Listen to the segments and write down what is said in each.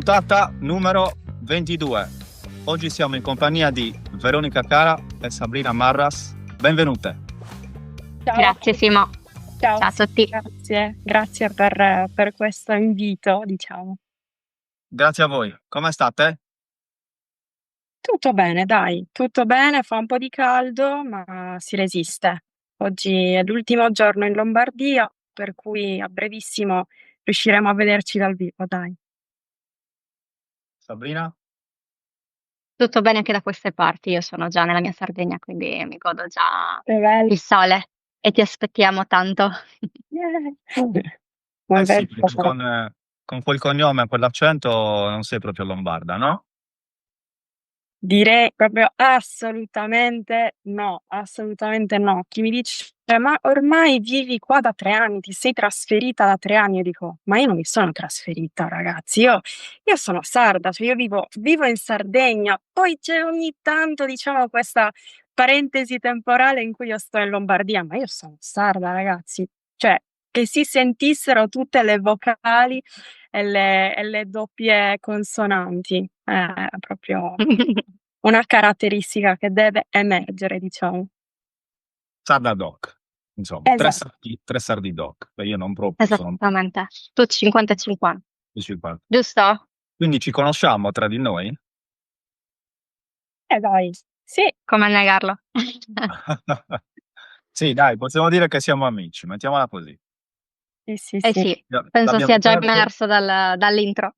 puntata numero 22. Oggi siamo in compagnia di Veronica Cara e Sabrina Marras. Benvenute. Ciao. Grazie Simo. Ciao. Ciao a tutti. Grazie per questo invito, diciamo. Grazie a voi. Come state? Tutto bene, dai, tutto bene, fa un po' di caldo, ma si resiste. Oggi è l'ultimo giorno in Lombardia, per cui a brevissimo riusciremo a vederci dal vivo, dai. Sabrina? Tutto bene anche da queste parti. Io sono già nella mia Sardegna, quindi mi godo già Che bello. il sole e ti aspettiamo tanto. Un Sì, bel perché po'. con quel cognome e quell'accento non sei proprio lombarda, no? Direi proprio assolutamente no. Chi mi dice: "Ma ormai vivi qua da 3 anni, ti sei trasferita da 3 anni", io dico: "Ma io non mi sono trasferita ragazzi, io sono sarda, cioè io vivo in Sardegna, poi c'è ogni tanto, diciamo, questa parentesi temporale in cui io sto in Lombardia, ma io sono sarda ragazzi". Cioè, che si sentissero tutte le vocali e le doppie consonanti. È proprio una caratteristica che deve emergere, diciamo. Sarda doc. Insomma, Esatto. tre sardi doc. Beh, io non proprio, sono Esattamente. Tu 50 e 50, 50. giusto? Quindi ci conosciamo tra di noi? Dai, sì, Come negarlo? Sì, dai, possiamo dire che siamo amici, mettiamola così. sì, Eh sì. sì, penso L'abbiamo sia già detto, emerso dall'intro.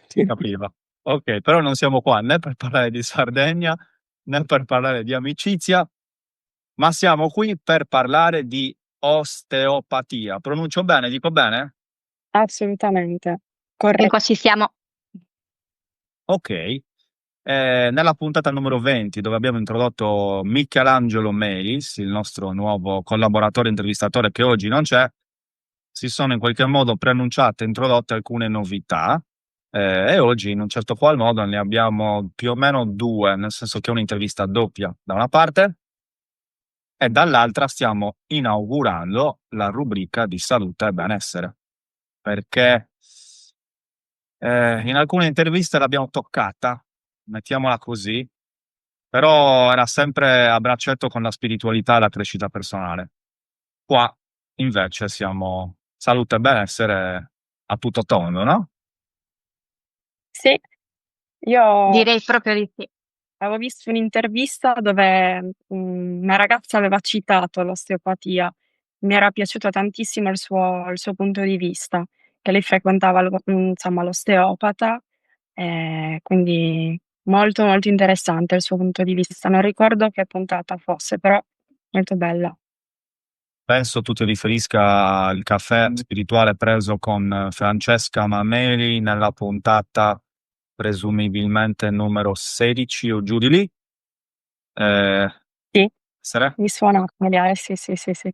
si capiva. Ok, però non siamo qua né per parlare di Sardegna né per parlare di amicizia, ma siamo qui per parlare di osteopatia. Pronuncio bene? Dico bene? Assolutamente. E Corretto. qua ci siamo. Ok. Nella puntata numero 20, dove abbiamo introdotto Michelangelo Melis, il nostro nuovo collaboratore intervistatore che oggi non c'è, si sono in qualche modo preannunciate e introdotte alcune novità, e oggi in un certo qual modo ne abbiamo più o meno due, nel senso che è un'intervista doppia da una parte e dall'altra stiamo inaugurando la rubrica di salute e benessere, perché in alcune interviste l'abbiamo toccata, mettiamola così, però era sempre a braccetto con la spiritualità e la crescita personale. Qua invece siamo salute e benessere a tutto tondo, no? Sì, io Direi proprio di sì. avevo visto un'intervista dove, una ragazza aveva citato l'osteopatia. Mi era piaciuto tantissimo il suo punto di vista, che lei frequentava insomma l'osteopata, quindi molto, molto interessante il suo punto di vista. Non ricordo che puntata fosse, però molto bella. Penso tu ti riferisca al caffè spirituale preso con Francesca Mameli nella puntata presumibilmente numero 16 o giù di lì. Sì, Essere? mi suona familiare, sì, sì, sì, sì.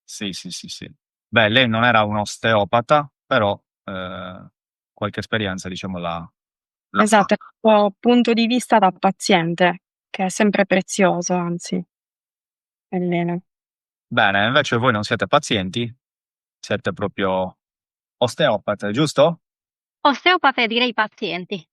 Sì, sì, sì, sì. Beh, lei non era un osteopata, però qualche esperienza, diciamo, l'ha Esatto, è fatta. il suo punto di vista da paziente, che è sempre prezioso, anzi, Elena. Bene, invece voi non siete pazienti, siete proprio osteopate, giusto? Osteopate direi pazienti.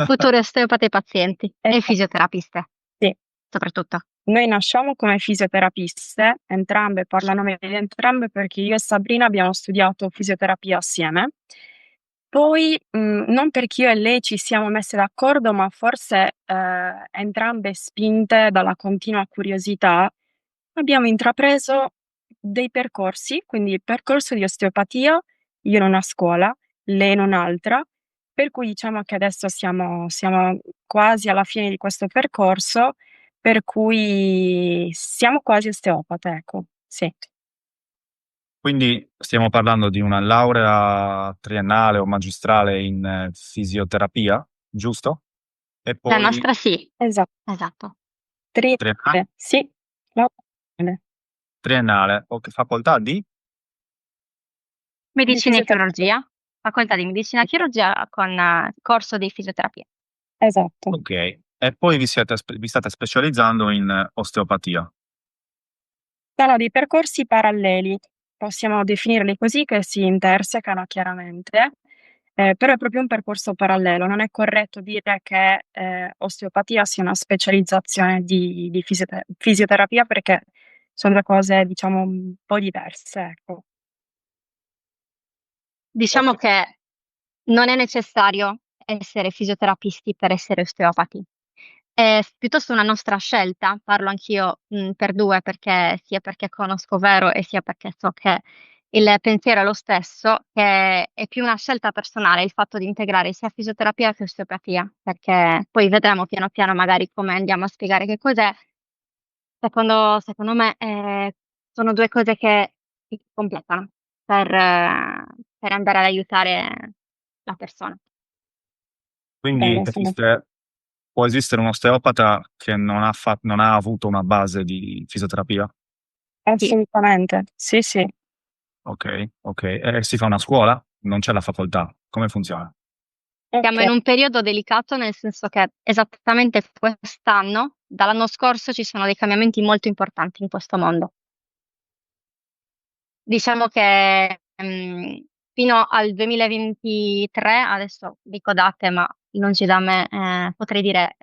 Future osteopate pazienti e Esatto, fisioterapiste, sì. soprattutto. Noi nasciamo come fisioterapiste, entrambe, parlo a nome di entrambe perché io e Sabrina abbiamo studiato fisioterapia assieme. Poi, non perché io e lei ci siamo messe d'accordo, ma forse, entrambe spinte dalla continua curiosità, abbiamo intrapreso dei percorsi, quindi il percorso di osteopatia, io in una scuola, lei in un'altra, per cui diciamo che adesso siamo quasi alla fine di questo percorso, per cui siamo quasi osteopate, ecco, sì. Quindi stiamo parlando di una laurea triennale o magistrale in fisioterapia, giusto? E La poi nostra sì, Esa esatto. triennale, sì, va bene. triennale, o che facoltà di? Di Medicina e fisioterapia, chirurgia, facoltà di medicina e chirurgia con corso di fisioterapia. esatto. Ok, e poi vi state specializzando in osteopatia. Sono dei percorsi paralleli, possiamo definirli così, che si intersecano chiaramente, Però è proprio un percorso parallelo, non è corretto dire che osteopatia sia una specializzazione di fisioterapia perché sono due cose, diciamo, un po' diverse, ecco. Diciamo Ok. che non è necessario essere fisioterapisti per essere osteopati. È piuttosto una nostra scelta, parlo anch'io, per 2 sia perché conosco Vero e sia perché so che il pensiero è lo stesso, che è più una scelta personale il fatto di integrare sia fisioterapia che osteopatia, perché poi vedremo piano piano magari come andiamo a spiegare che cos'è. Secondo me, sono 2 cose che si completano per andare ad aiutare la persona. Quindi Bene, sono può esistere un osteopata che non ha avuto una base di fisioterapia? Sì. assolutamente, sì, sì. Ok, ok. E si fa una scuola? Non c'è la facoltà? Come funziona? Siamo Ok. in un periodo delicato, nel senso che esattamente quest'anno, dall'anno scorso, ci sono dei cambiamenti molto importanti in questo mondo. Diciamo che fino al 2023, adesso dico date, ma lungi da me, potrei dire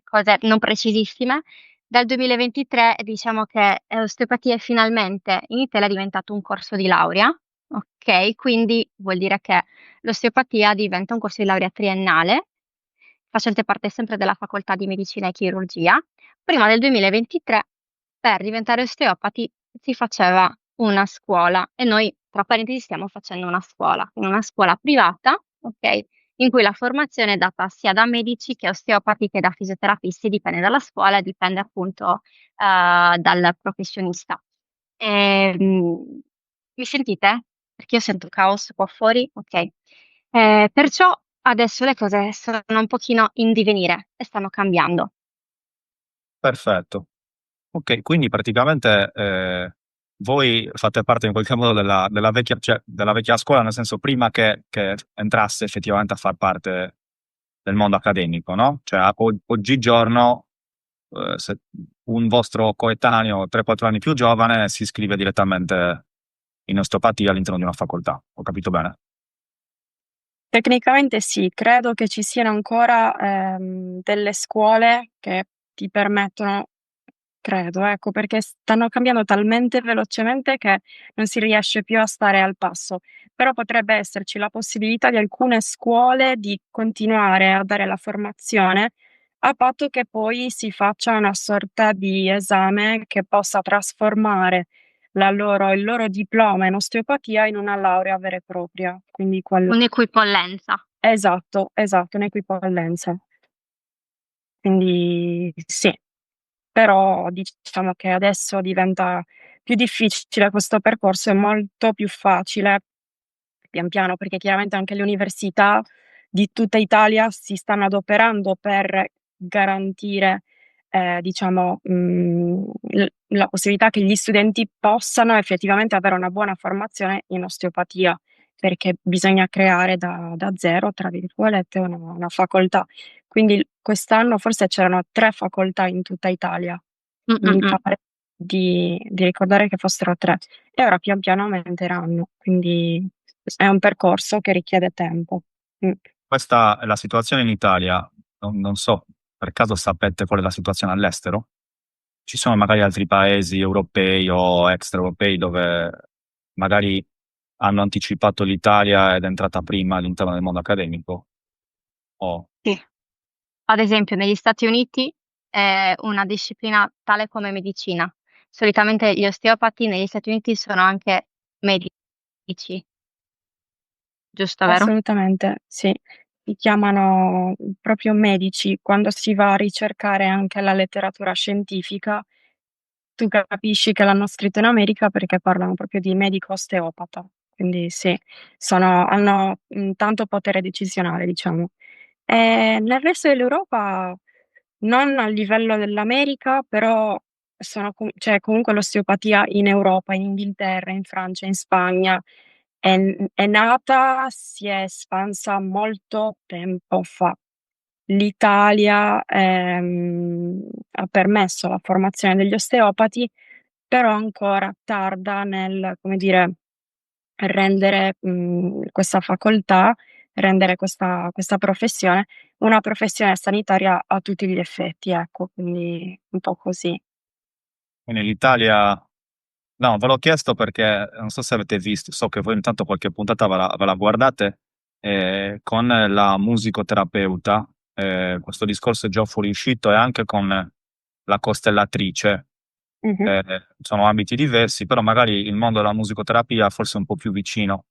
cose non precisissime. Dal 2023 diciamo che osteopatia è finalmente in Italia è diventato un corso di laurea, ok? Quindi vuol dire che l'osteopatia diventa un corso di laurea triennale, facente parte sempre della facoltà di medicina e chirurgia. Prima del 2023, per diventare osteopati si faceva una scuola e noi, tra parentesi, stiamo facendo una scuola privata, ok? In cui la formazione è data sia da medici che osteopati che da fisioterapisti, dipende dalla scuola e dipende appunto dal professionista. Mi sentite? Perché io sento caos qua fuori, ok. Perciò adesso le cose sono un pochino in divenire e stanno cambiando. Perfetto. Ok, quindi praticamente voi fate parte in qualche modo della vecchia, cioè, della vecchia scuola, nel senso prima che entrasse effettivamente a far parte del mondo accademico, no? Cioè oggigiorno se un vostro coetaneo 3-4 anni più giovane si iscrive direttamente in osteopatia all'interno di una facoltà. Ho capito bene? Tecnicamente sì, credo che ci siano ancora, delle scuole che ti permettono credo, ecco, perché stanno cambiando talmente velocemente che non si riesce più a stare al passo. Però potrebbe esserci la possibilità di alcune scuole di continuare a dare la formazione, a patto che poi si faccia una sorta di esame che possa trasformare il loro diploma in osteopatia in una laurea vera e propria. Quindi Un'equipollenza. esatto, esatto, un'equipollenza. Quindi sì, però diciamo che adesso diventa più difficile questo percorso, è molto più facile pian piano, perché chiaramente anche le università di tutta Italia si stanno adoperando per garantire, diciamo, la possibilità che gli studenti possano effettivamente avere una buona formazione in osteopatia, perché bisogna creare da "zero", tra virgolette, una facoltà. Quindi quest'anno forse c'erano 3 facoltà in tutta Italia, Mm, mm, mi mm. pare di ricordare che fossero 3 e ora pian piano aumenteranno, quindi è un percorso che richiede tempo. Questa è la situazione in Italia. Non so, per caso sapete qual è la situazione all'estero? Ci sono magari altri paesi europei o extraeuropei dove magari hanno anticipato l'Italia ed è entrata prima all'interno del mondo accademico? O Sì. Ad esempio, negli Stati Uniti è una disciplina tale come medicina. Solitamente gli osteopati negli Stati Uniti sono anche medici, giusto, vero? Assolutamente, sì. Si chiamano proprio medici. Quando si va a ricercare anche la letteratura scientifica, tu capisci che l'hanno scritto in America perché parlano proprio di medico osteopata. Quindi sì, hanno, tanto potere decisionale, diciamo. Nel resto dell'Europa non a livello dell'America, però cioè comunque l'osteopatia in Europa, in Inghilterra, in Francia, in Spagna è nata, si è espansa molto tempo fa. L'Italia, ha permesso la formazione degli osteopati, però ancora tarda nel, come dire, rendere, questa facoltà rendere questa professione una professione sanitaria a tutti gli effetti, ecco, quindi un po' così. Quindi l'Italia, no, ve l'ho chiesto perché non so se avete visto, so che voi intanto qualche puntata ve la guardate, con la musicoterapeuta, questo discorso è già fuoriuscito e anche con la costellatrice. Mh-mh. Sono ambiti diversi, però magari il mondo della musicoterapia forse è un po' più vicino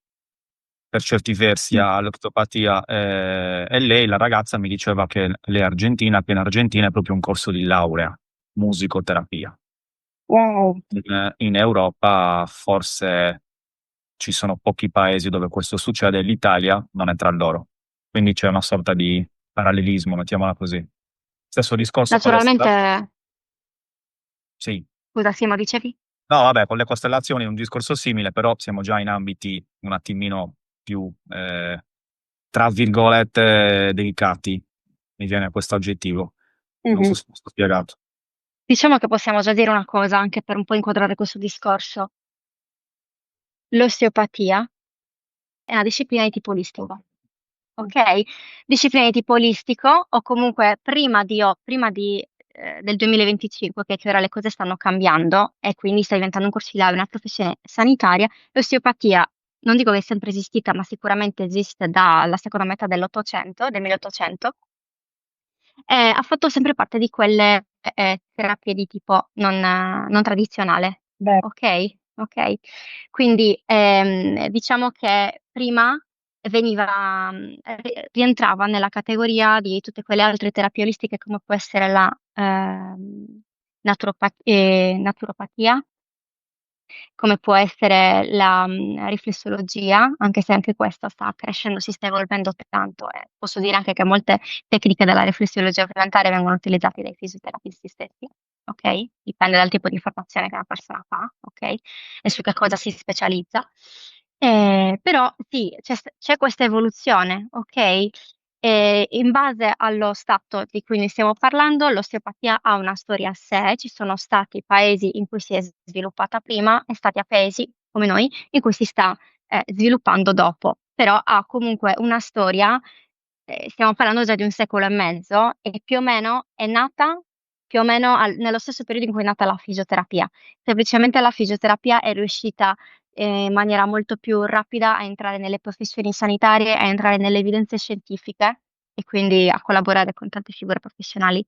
per certi versi Mh. all'osteopatia, e lei, la ragazza, mi diceva che lei è argentina, che in Argentina è proprio un corso di laurea, musicoterapia. Wow, In Europa forse ci sono pochi paesi dove questo succede, e l'Italia non è tra loro. Quindi c'è una sorta di parallelismo, mettiamola così. Stesso discorso con le Naturalmente, sì. scusa Simo, dicevi? No, vabbè, con le costellazioni è un discorso simile, però siamo già in ambiti un attimino più, tra virgolette, delicati. Mi viene questo aggettivo. Non so mh-mh. se mi sto spiegato. Diciamo che possiamo già dire una cosa anche per un po' inquadrare questo discorso. L'osteopatia è una disciplina di tipo olistico, ok? Disciplina di tipo olistico o comunque del 2025, che ora le cose stanno cambiando e quindi sta diventando un corso di laurea, una professione sanitaria, l'osteopatia non dico che è sempre esistita, ma sicuramente esiste dalla seconda metà dell'Ottocento, del 1800, ha fatto sempre parte di quelle terapie di tipo non tradizionale, Beh, ok? Ok? Quindi diciamo che prima rientrava nella categoria di tutte quelle altre terapie olistiche come può essere la naturopatia, come può essere la riflessologia, anche se anche questa sta crescendo, si sta evolvendo tanto e posso dire anche che molte tecniche della riflessologia planetare vengono utilizzate dai fisioterapisti stessi, ok? Dipende dal tipo di formazione che una persona fa, ok? E su che cosa si specializza. Però sì, c'è questa evoluzione, ok? E in base allo stato di cui ne stiamo parlando, l'osteopatia ha una storia a sé, ci sono stati paesi in cui si è sviluppata prima e stati a paesi come noi in cui si sta sviluppando dopo, però ha comunque una storia, stiamo parlando già di un secolo e mezzo e più o meno è nata più o meno nello stesso periodo in cui è nata la fisioterapia. Semplicemente la fisioterapia è riuscita in maniera molto più rapida a entrare nelle professioni sanitarie, a entrare nelle evidenze scientifiche e quindi a collaborare con tante figure professionali,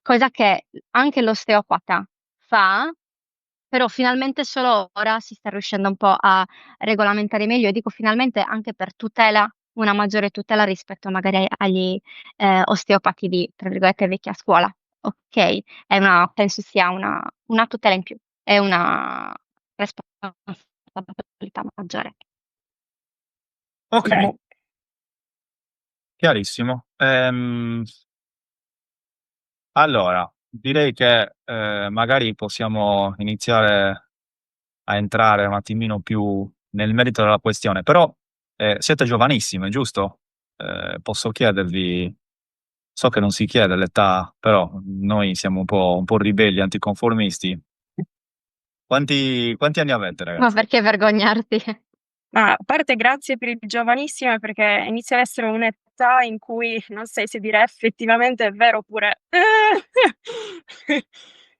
cosa che anche l'osteopata fa, però finalmente solo ora si sta riuscendo un po' a regolamentare meglio, e dico finalmente anche per tutela, una maggiore tutela rispetto magari agli osteopati di, tra virgolette, vecchia scuola. Ok, penso sia una tutela in più, è una responsabilità maggiore. Ok, beh, chiarissimo. Allora, direi che magari possiamo iniziare a entrare un attimino più nel merito della questione, però siete giovanissime, giusto? Posso chiedervi, so che non si chiede l'età, però noi siamo un po' ribelli, anticonformisti. Quanti anni avete, Ma ragazzi? perché vergognarti? ma a parte grazie per il giovanissime perché inizia ad essere un'età in cui non sai se dire effettivamente è vero oppure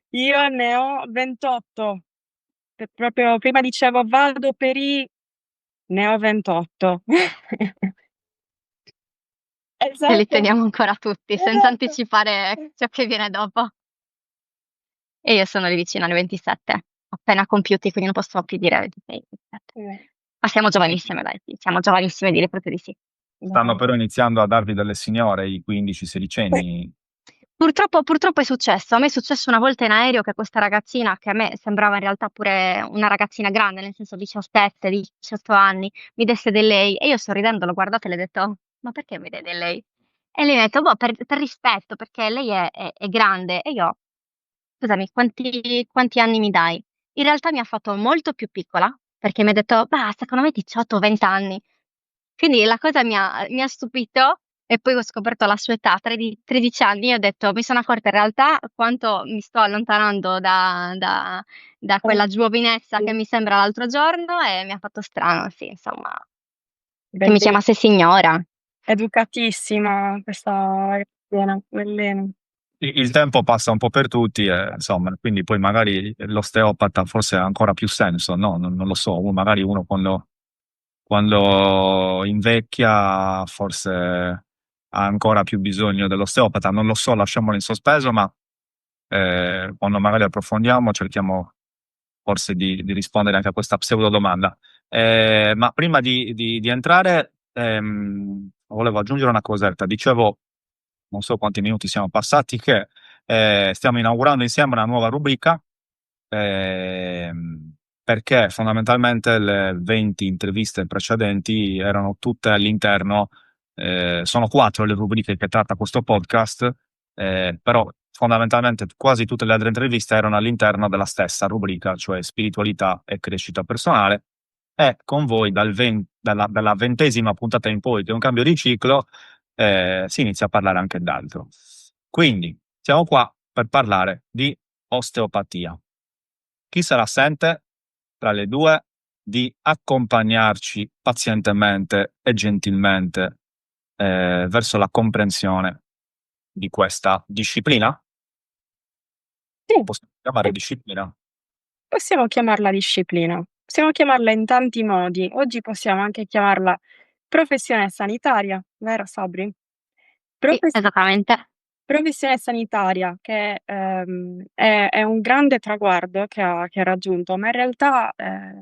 io ne ho 28. Proprio prima dicevo vado per i ne ho 28. E li Esatto, teniamo ancora tutti, senza esatto. anticipare ciò che viene dopo. E io sono lì vicino alle 27, appena compiuti, quindi non posso più dire 26, 27. Ma siamo giovanissime, dai, sì, siamo giovanissime, direi proprio di sì. Stanno Dai. però iniziando a darvi delle signore, i 15-16 anni. Purtroppo è successo. A me è successo una volta in aereo che questa ragazzina, che a me sembrava in realtà pure una ragazzina grande, nel senso 17, 18 anni, mi desse del lei e io sorridendo l'ho guardata e le ho detto, ma perché mi dai del lei? E lei mi ha detto, boh, per rispetto, perché lei è grande. E io, scusami, quanti anni mi dai? In realtà mi ha fatto molto più piccola, perché mi ha detto, bah, secondo me 18-20 anni. Quindi la cosa mi ha stupito e poi ho scoperto la sua età, 13 anni, e ho detto, mi sono accorta in realtà quanto mi sto allontanando da quella giovinezza che mi sembra l'altro giorno e mi ha fatto strano, sì, insomma, che mi Bellissimo. chiamasse signora. educatissima questa ragazzina, bellina. Il tempo passa un po' per tutti, insomma, quindi poi magari l'osteopata forse ha ancora più senso, no? Non lo so, magari uno quando invecchia forse ha ancora più bisogno dell'osteopata, non lo so, lasciamolo in sospeso, ma quando magari approfondiamo cerchiamo forse di rispondere anche a questa pseudo domanda. Ma prima di entrare, volevo aggiungere una cosetta. Dicevo, non so quanti minuti siamo passati, che stiamo inaugurando insieme una nuova rubrica, perché fondamentalmente le 20 interviste precedenti erano tutte all'interno, sono 4 le rubriche che tratta questo podcast, però fondamentalmente quasi tutte le altre interviste erano all'interno della stessa rubrica, cioè spiritualità e crescita personale. E con voi dalla 20ª puntata in poi, che è un cambio di ciclo, si inizia a parlare anche d'altro. Quindi siamo qua per parlare di osteopatia. Chi sarà assente tra le due di accompagnarci pazientemente e gentilmente verso la comprensione di questa disciplina? Sì, Possiamo chiamare disciplina? possiamo chiamarla disciplina, possiamo chiamarla in tanti modi. Oggi possiamo anche chiamarla professione sanitaria, vero Sabri? Sì, Profes- esattamente. Professione sanitaria che è un grande traguardo che ha raggiunto, ma in realtà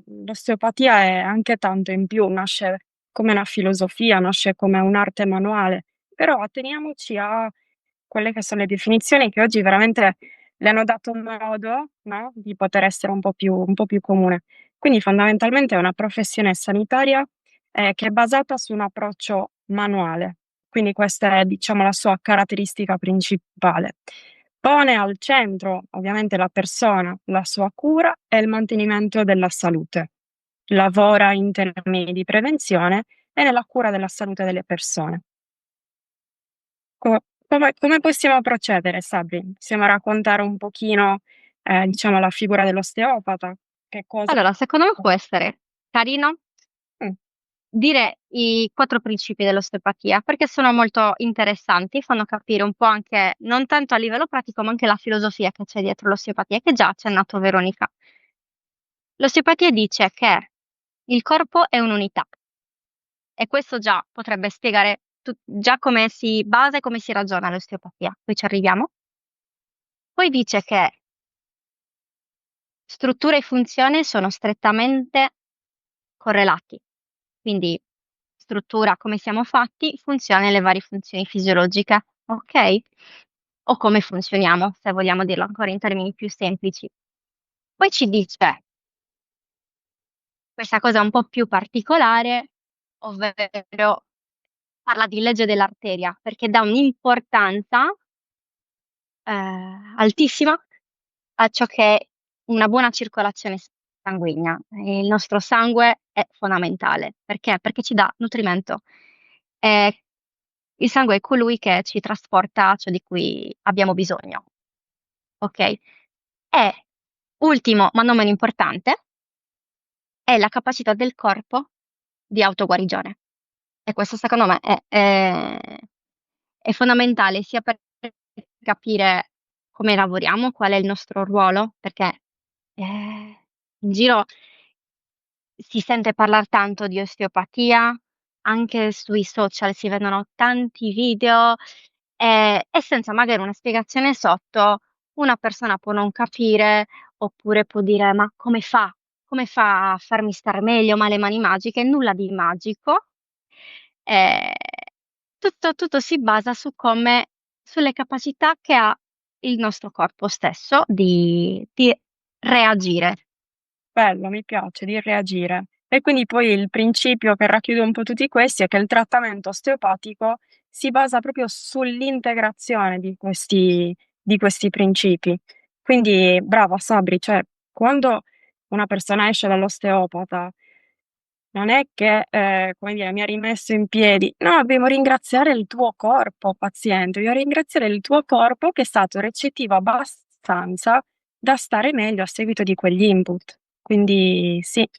l'osteopatia è anche tanto in più, nasce come una filosofia, nasce come un'arte manuale, però atteniamoci a quelle che sono le definizioni che oggi veramente le hanno dato un modo, no, di poter essere un po' più comune. Quindi fondamentalmente è una professione sanitaria che è basata su un approccio manuale. Quindi questa è, diciamo, la sua caratteristica principale. Pone al centro ovviamente la persona, la sua cura e il mantenimento della salute. Lavora in termini di prevenzione e nella cura della salute delle persone. Come possiamo procedere, Sabri? Possiamo raccontare un pochino, diciamo, la figura dell'osteopata? Che cosa... Allora, secondo me può essere carino Mm, dire i 4 principi dell'osteopatia, perché sono molto interessanti, fanno capire un po' anche, non tanto a livello pratico, ma anche la filosofia che c'è dietro l'osteopatia, che già ha accennato Veronica. L'osteopatia dice che il corpo è un'unità e questo già potrebbe spiegare già come si basa e come si ragiona l'osteopatia. Poi ci arriviamo. Poi dice che struttura e funzione sono strettamente correlati, quindi struttura come siamo fatti, funzione le varie funzioni fisiologiche, ok? O come funzioniamo, se vogliamo dirlo ancora in termini più semplici. Poi ci dice questa cosa un po' più particolare, ovvero parla di legge dell'arteria, perché dà un'importanza altissima a ciò che è una buona circolazione sanguigna. Il nostro sangue è fondamentale. Perché? Perché ci dà nutrimento. E il sangue è colui che ci trasporta ciò di cui abbiamo bisogno. Ok? E ultimo, ma non meno importante, è la capacità del corpo di autoguarigione. E questo secondo me è fondamentale sia per capire come lavoriamo, qual è il nostro ruolo, perché in giro si sente parlare tanto di osteopatia, anche sui social si vedono tanti video e senza magari una spiegazione sotto, una persona può non capire oppure può dire: Ma come fa? Come fa a farmi star meglio? Ma le mani magiche? Nulla di magico. Eh, tutto si basa sulle capacità che ha il nostro corpo stesso di reagire. bello, mi piace, di reagire. E quindi poi il principio che racchiude un po' tutti questi è che il trattamento osteopatico si basa proprio sull'integrazione di questi principi. Quindi, brava Sabri, cioè, quando una persona esce dall'osteopata, non è che, come dire, mi ha rimesso in piedi. No, dobbiamo ringraziare il tuo corpo, paziente, dobbiamo ringraziare il tuo corpo che è stato recettivo abbastanza da stare meglio a seguito di quegli input. Quindi sì,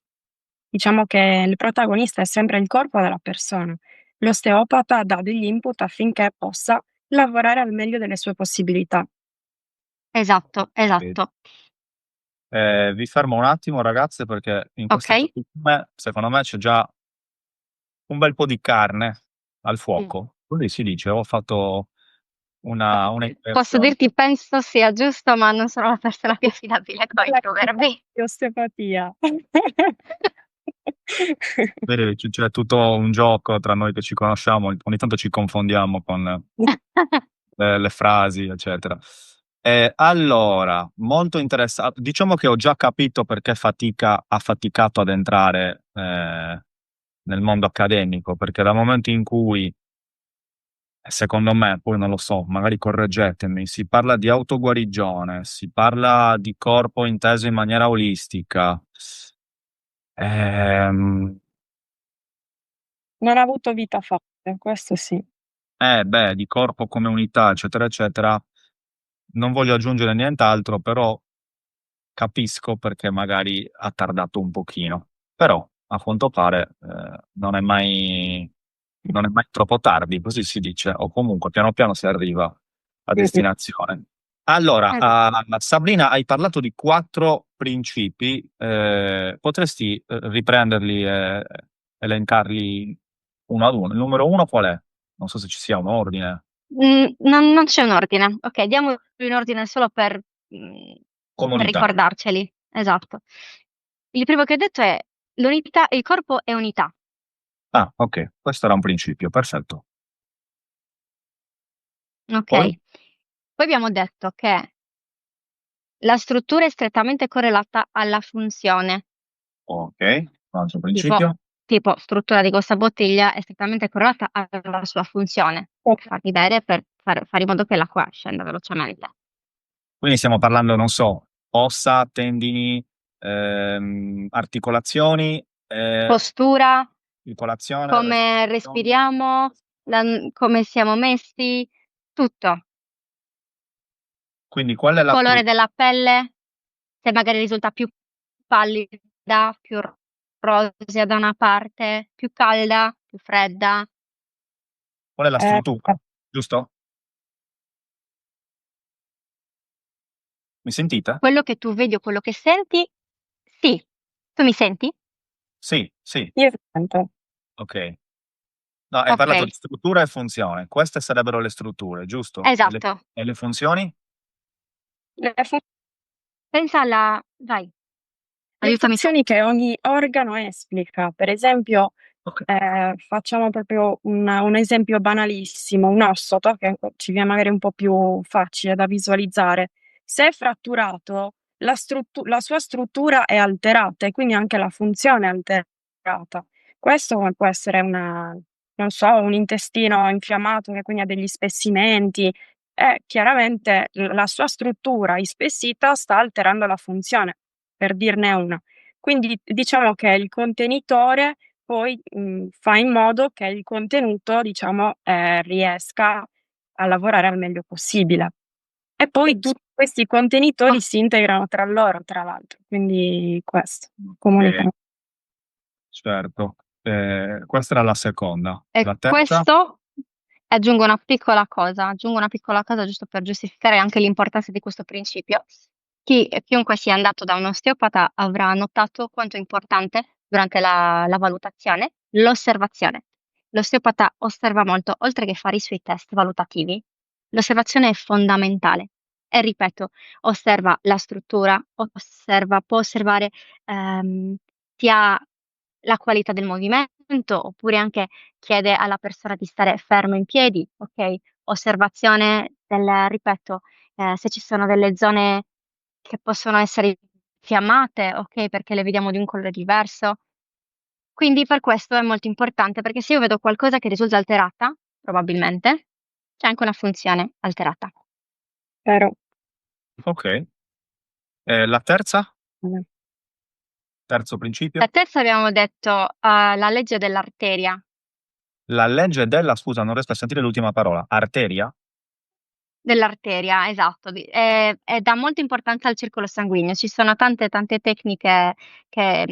diciamo che il protagonista è sempre il corpo della persona. l'osteopata dà degli input affinché possa lavorare al meglio delle sue possibilità. Esatto, esatto. Vi fermo un attimo, ragazze, perché in questo Ok? secondo me c'è già un bel po' di carne al Mm. fuoco. Così si dice, ho fatto una Posso impressione. dirti, penso sia giusto, ma non sono la persona più affidabile con i proverbi. Di osteopatia. Vedi, c'è tutto un gioco tra noi che ci conosciamo, ogni tanto ci confondiamo con le frasi, eccetera. Allora, molto interessante. Diciamo che ho già capito perché ha faticato ad entrare nel mondo accademico, perché dal momento in cui, secondo me, poi non lo so, magari correggetemi, si parla di autoguarigione, si parla di corpo inteso in maniera olistica. Ehm, Non ha avuto vita facile, questo sì. beh, di corpo come unità, eccetera, eccetera, non voglio aggiungere nient'altro, però capisco perché magari ha tardato un pochino. Però, a quanto pare, non è mai troppo tardi, così si dice, o comunque piano piano si arriva a destinazione. Allora, Esatto. Sabrina, hai parlato di 4 principi, potresti riprenderli e elencarli uno ad uno. Il numero 1 qual è? Non so se ci sia un ordine. Non c'è un ordine. Ok, diamo in ordine solo mm, per Comunità. ricordarceli. Esatto. Il primo che ho detto è l'unità, il corpo è unità. Ah, ok, questo era un principio, perfetto. Ok. Poi, Poi abbiamo detto che la struttura è strettamente correlata alla funzione. ok, un altro Tipo, principio. tipo, struttura di questa bottiglia è strettamente correlata alla sua funzione, per farvi bere, per fare in modo che l'acqua scenda velocemente. Quindi stiamo parlando, non so, ossa, tendini, articolazioni, Postura, circolazione, come respirazione. respiriamo, come siamo messi, tutto. Quindi qual è la Colore struttura? della pelle, se magari risulta più pallida, più rosea da una parte, più calda, più fredda. Qual è la Eh, struttura? Giusto? Mi sentite? Quello che tu vedi o quello che senti, sì. Tu mi senti? Sì, sì, io sento. ok. No, hai Ok, parlato di struttura e funzione. Queste sarebbero le strutture, giusto? esatto. E le funzioni? Le Pensa alla... Vai, Le aiutami tu. funzioni che ogni organo esplica. Per esempio, Ok. facciamo proprio un esempio banalissimo, un ossoto, che ci viene magari un po' più facile da visualizzare. Se è fratturato, la sua struttura è alterata e quindi anche la funzione è alterata. Questo come può essere non so, un intestino infiammato che quindi ha degli spessimenti, e chiaramente la sua struttura ispessita sta alterando la funzione, per dirne una. Quindi diciamo che il contenitore poi, fa in modo che il contenuto, diciamo, riesca a lavorare al meglio possibile. E poi tutti questi contenitori si integrano tra loro, tra l'altro, quindi questo, Ok, comunicano. certo. Questa era la seconda. E La terza? questo aggiungo una piccola cosa giusto per giustificare anche l'importanza di questo principio. Chiunque sia andato da un osteopata avrà notato quanto è importante durante la valutazione l'osservazione. L'osteopata osserva molto, oltre che fare i suoi test valutativi, l'osservazione è fondamentale. E ripeto, osserva la struttura, può osservare sia la qualità del movimento, oppure anche chiede alla persona di stare fermo in piedi, ok? Osservazione ripeto, se ci sono delle zone che possono essere infiammate, ok? Perché le vediamo di un colore diverso. Quindi per questo è molto importante, perché se io vedo qualcosa che risulta alterata, probabilmente c'è anche una funzione alterata. Però, Ok. La terza? Terzo La principio? terza abbiamo detto, la legge dell'arteria. La legge della, scusa, non riesco a sentire l'ultima parola. Arteria? dell'arteria, esatto. E dà molta importanza al circolo sanguigno. Ci sono tante tecniche che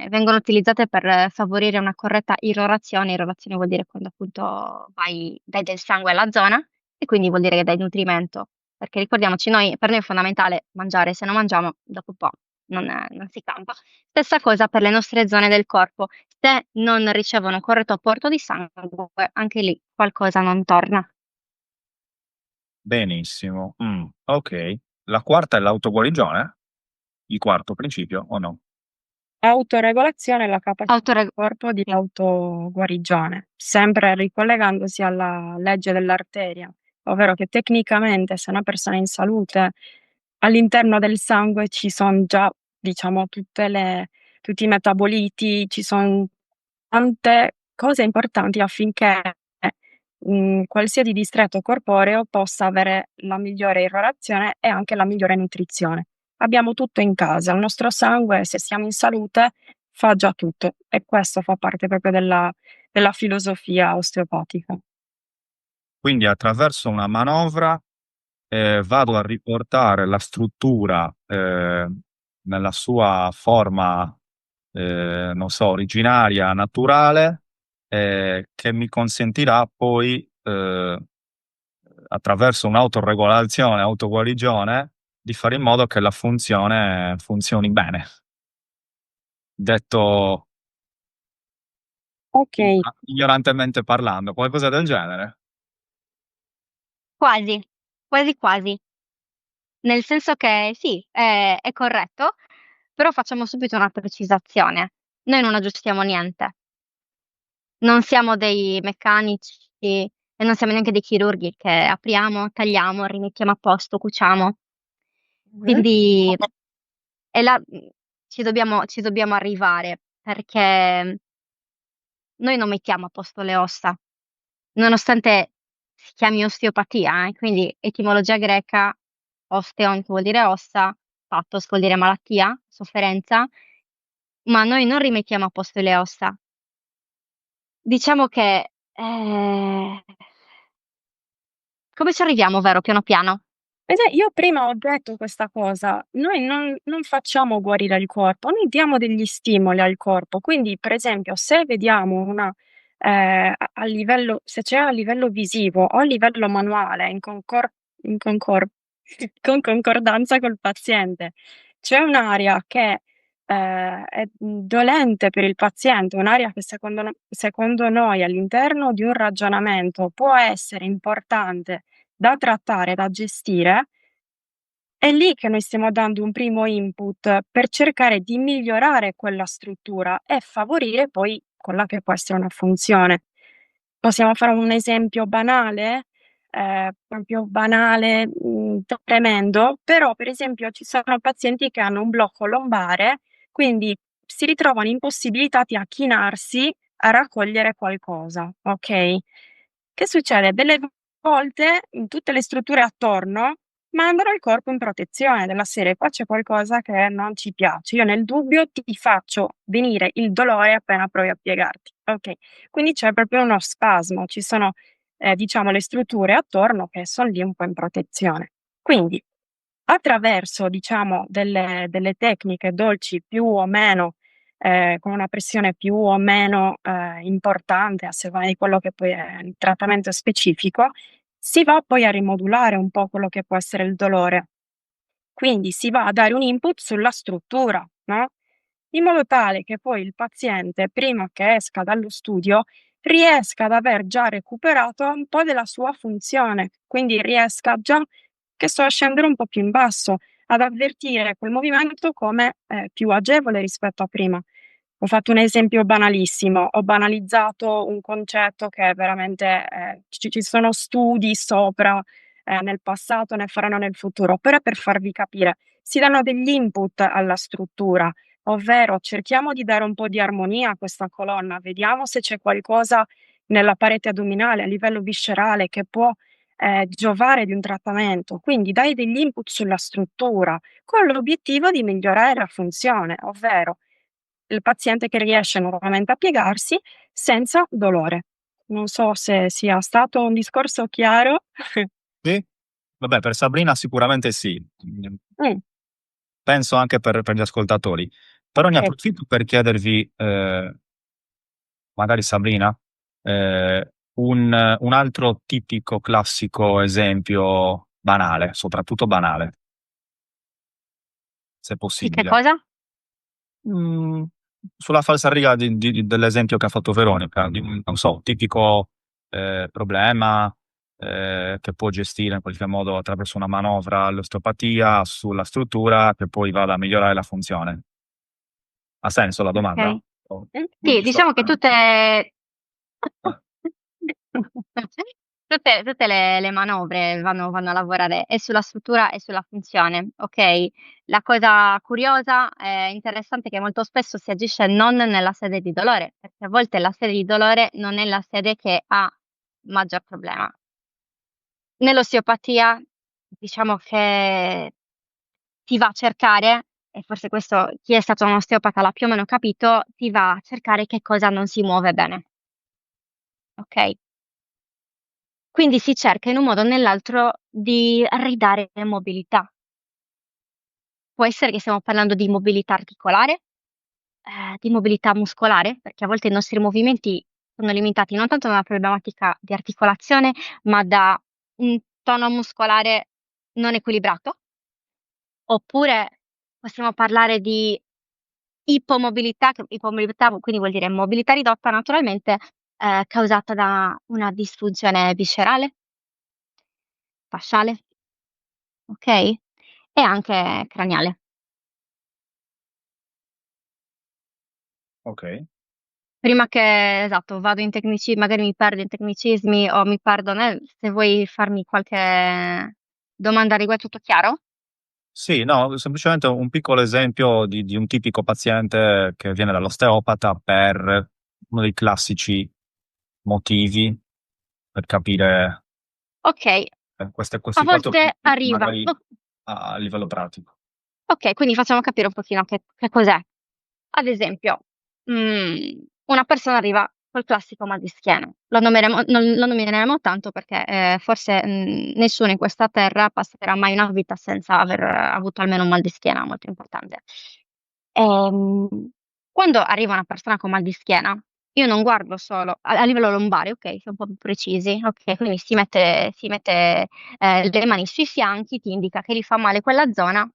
vengono utilizzate per favorire una corretta irrorazione. Irrorazione vuol dire quando appunto dai del sangue alla zona e quindi vuol dire che dai nutrimento. Perché ricordiamoci, per noi è fondamentale mangiare, se non mangiamo dopo un po' non si campa. Stessa cosa per le nostre zone del corpo. Se non ricevono un corretto apporto di sangue, anche lì qualcosa non torna. Benissimo. Ok. La quarta è l'autoguarigione? Il quarto principio o no? Autoregolazione è la capacità del Autoreg- corpo di autoguarigione, sempre ricollegandosi alla legge dell'arteria, ovvero che tecnicamente se una persona è in salute, all'interno del sangue ci sono già, diciamo, tutti i metaboliti, ci sono tante cose importanti affinché qualsiasi distretto corporeo possa avere la migliore irrorazione e anche la migliore nutrizione. Abbiamo tutto in casa, il nostro sangue, se siamo in salute, fa già tutto e questo fa parte proprio della filosofia osteopatica. Quindi attraverso una manovra vado a riportare la struttura nella sua forma, non so, originaria, naturale, che mi consentirà poi, attraverso un'autoregolazione, autoguarigione, di fare in modo che la funzione funzioni bene. Detto Ok, ignorantemente parlando, qualcosa del genere. Quasi, quasi quasi. Nel senso che sì, è corretto, però facciamo subito una precisazione. Noi non aggiustiamo niente. Non siamo dei meccanici e non siamo neanche dei chirurghi che apriamo, tagliamo, rimettiamo a posto, cuciamo. Quindi è là, ci dobbiamo arrivare perché noi non mettiamo a posto le ossa, nonostante si chiami osteopatia, quindi etimologia greca, osteon che vuol dire ossa, pathos vuol dire malattia, sofferenza, ma noi non rimettiamo a posto le ossa. Diciamo che come ci arriviamo, vero, piano piano? io prima ho detto questa cosa, noi non facciamo guarire il corpo, noi diamo degli stimoli al corpo. Quindi, per esempio, se vediamo a livello, se c'è a livello visivo o a livello manuale, in concor- con concordanza col paziente, c'è un'area che è dolente per il paziente, un'area che secondo noi all'interno di un ragionamento può essere importante da trattare, da gestire, è lì che noi stiamo dando un primo input per cercare di migliorare quella struttura e favorire poi quella che può essere una funzione. Possiamo fare un esempio banale? Proprio banale, tremendo, però per esempio ci sono pazienti che hanno un blocco lombare, quindi si ritrovano impossibilitati a chinarsi a raccogliere qualcosa, okay? Che succede? Delle volte in tutte le strutture attorno mandano il corpo in protezione della serie: "Qua c'è qualcosa che non ci piace, io nel dubbio ti faccio venire il dolore appena provi a piegarti." Okay, quindi c'è proprio uno spasmo, ci sono, diciamo le strutture attorno che son lì un po' in protezione. Quindi attraverso, diciamo, delle tecniche dolci più o meno con una pressione più o meno, importante a seconda di quello che poi è il trattamento specifico, si va poi a rimodulare un po' quello che può essere il dolore. Quindi si va a dare un input sulla struttura, no, in modo tale che poi il paziente, prima che esca dallo studio, riesca ad aver già recuperato un po' della sua funzione, quindi riesca già, che so, a scendere un po' più in basso, ad avvertire quel movimento come, più agevole rispetto a prima. Ho fatto un esempio banalissimo, ho banalizzato un concetto che veramente, ci sono studi sopra, nel passato, ne faranno nel futuro, però per farvi capire, si danno degli input alla struttura, ovvero cerchiamo di dare un po' di armonia a questa colonna, vediamo se c'è qualcosa nella parete addominale, a livello viscerale, che può, giovare di un trattamento. Quindi dai degli input sulla struttura, con l'obiettivo di migliorare la funzione, ovvero il paziente che riesce nuovamente a piegarsi senza dolore. Non so se sia stato un discorso chiaro. Sì, Vabbè, per Sabrina sicuramente sì. Mm, Penso anche per gli ascoltatori. Però ne ok. approfitto per chiedervi, magari Sabrina, un altro tipico, classico esempio banale, soprattutto banale, se Di che possibile. cosa? Mm, sulla falsariga dell'esempio che ha fatto Veronica, non so, tipico problema che può gestire in qualche modo attraverso una manovra all'osteopatia sulla struttura che poi vada a migliorare la funzione. Ha senso la domanda? Ok. O non Sì, ti sto... diciamo che tutte le manovre vanno a lavorare e sulla struttura e sulla funzione, ok? La cosa curiosa e interessante è che molto spesso si agisce non nella sede di dolore, perché a volte la sede di dolore non è la sede che ha maggior problema. Nell'osteopatia, diciamo che ti va a cercare, e forse questo chi è stato un osteopata l'ha più o meno capito, ti va a cercare che cosa non si muove bene, ok? Quindi si cerca in un modo o nell'altro di ridare mobilità. Può essere che stiamo parlando di mobilità articolare, di mobilità muscolare, perché a volte i nostri movimenti sono limitati non tanto da una problematica di articolazione, ma da un tono muscolare non equilibrato. Oppure possiamo parlare di ipomobilità, che ipomobilità quindi vuol dire mobilità ridotta naturalmente, causata da una disfunzione viscerale, fasciale, ok? E anche craniale. Ok. Prima che, esatto, vado in tecnici, magari mi perdo in tecnicismi o mi perdo se vuoi farmi qualche domanda a riguardo, tutto chiaro? Sì, no, semplicemente un piccolo esempio di un tipico paziente che viene dall'osteopata per uno dei classici motivi per capire Ok, a questi quattro volte punti, arriva. magari a livello pratico. Ok, quindi facciamo capire un pochino che cos'è. Ad esempio, una persona arriva col classico mal di schiena. Non lo nomineremo tanto perché forse nessuno in questa terra passerà mai una vita senza aver avuto almeno un mal di schiena, molto importante. Quando arriva una persona con mal di schiena, io non guardo solo a livello lombare, ok, siamo un po' più precisi, ok, quindi si mette le mani sui fianchi, ti indica che gli fa male quella zona,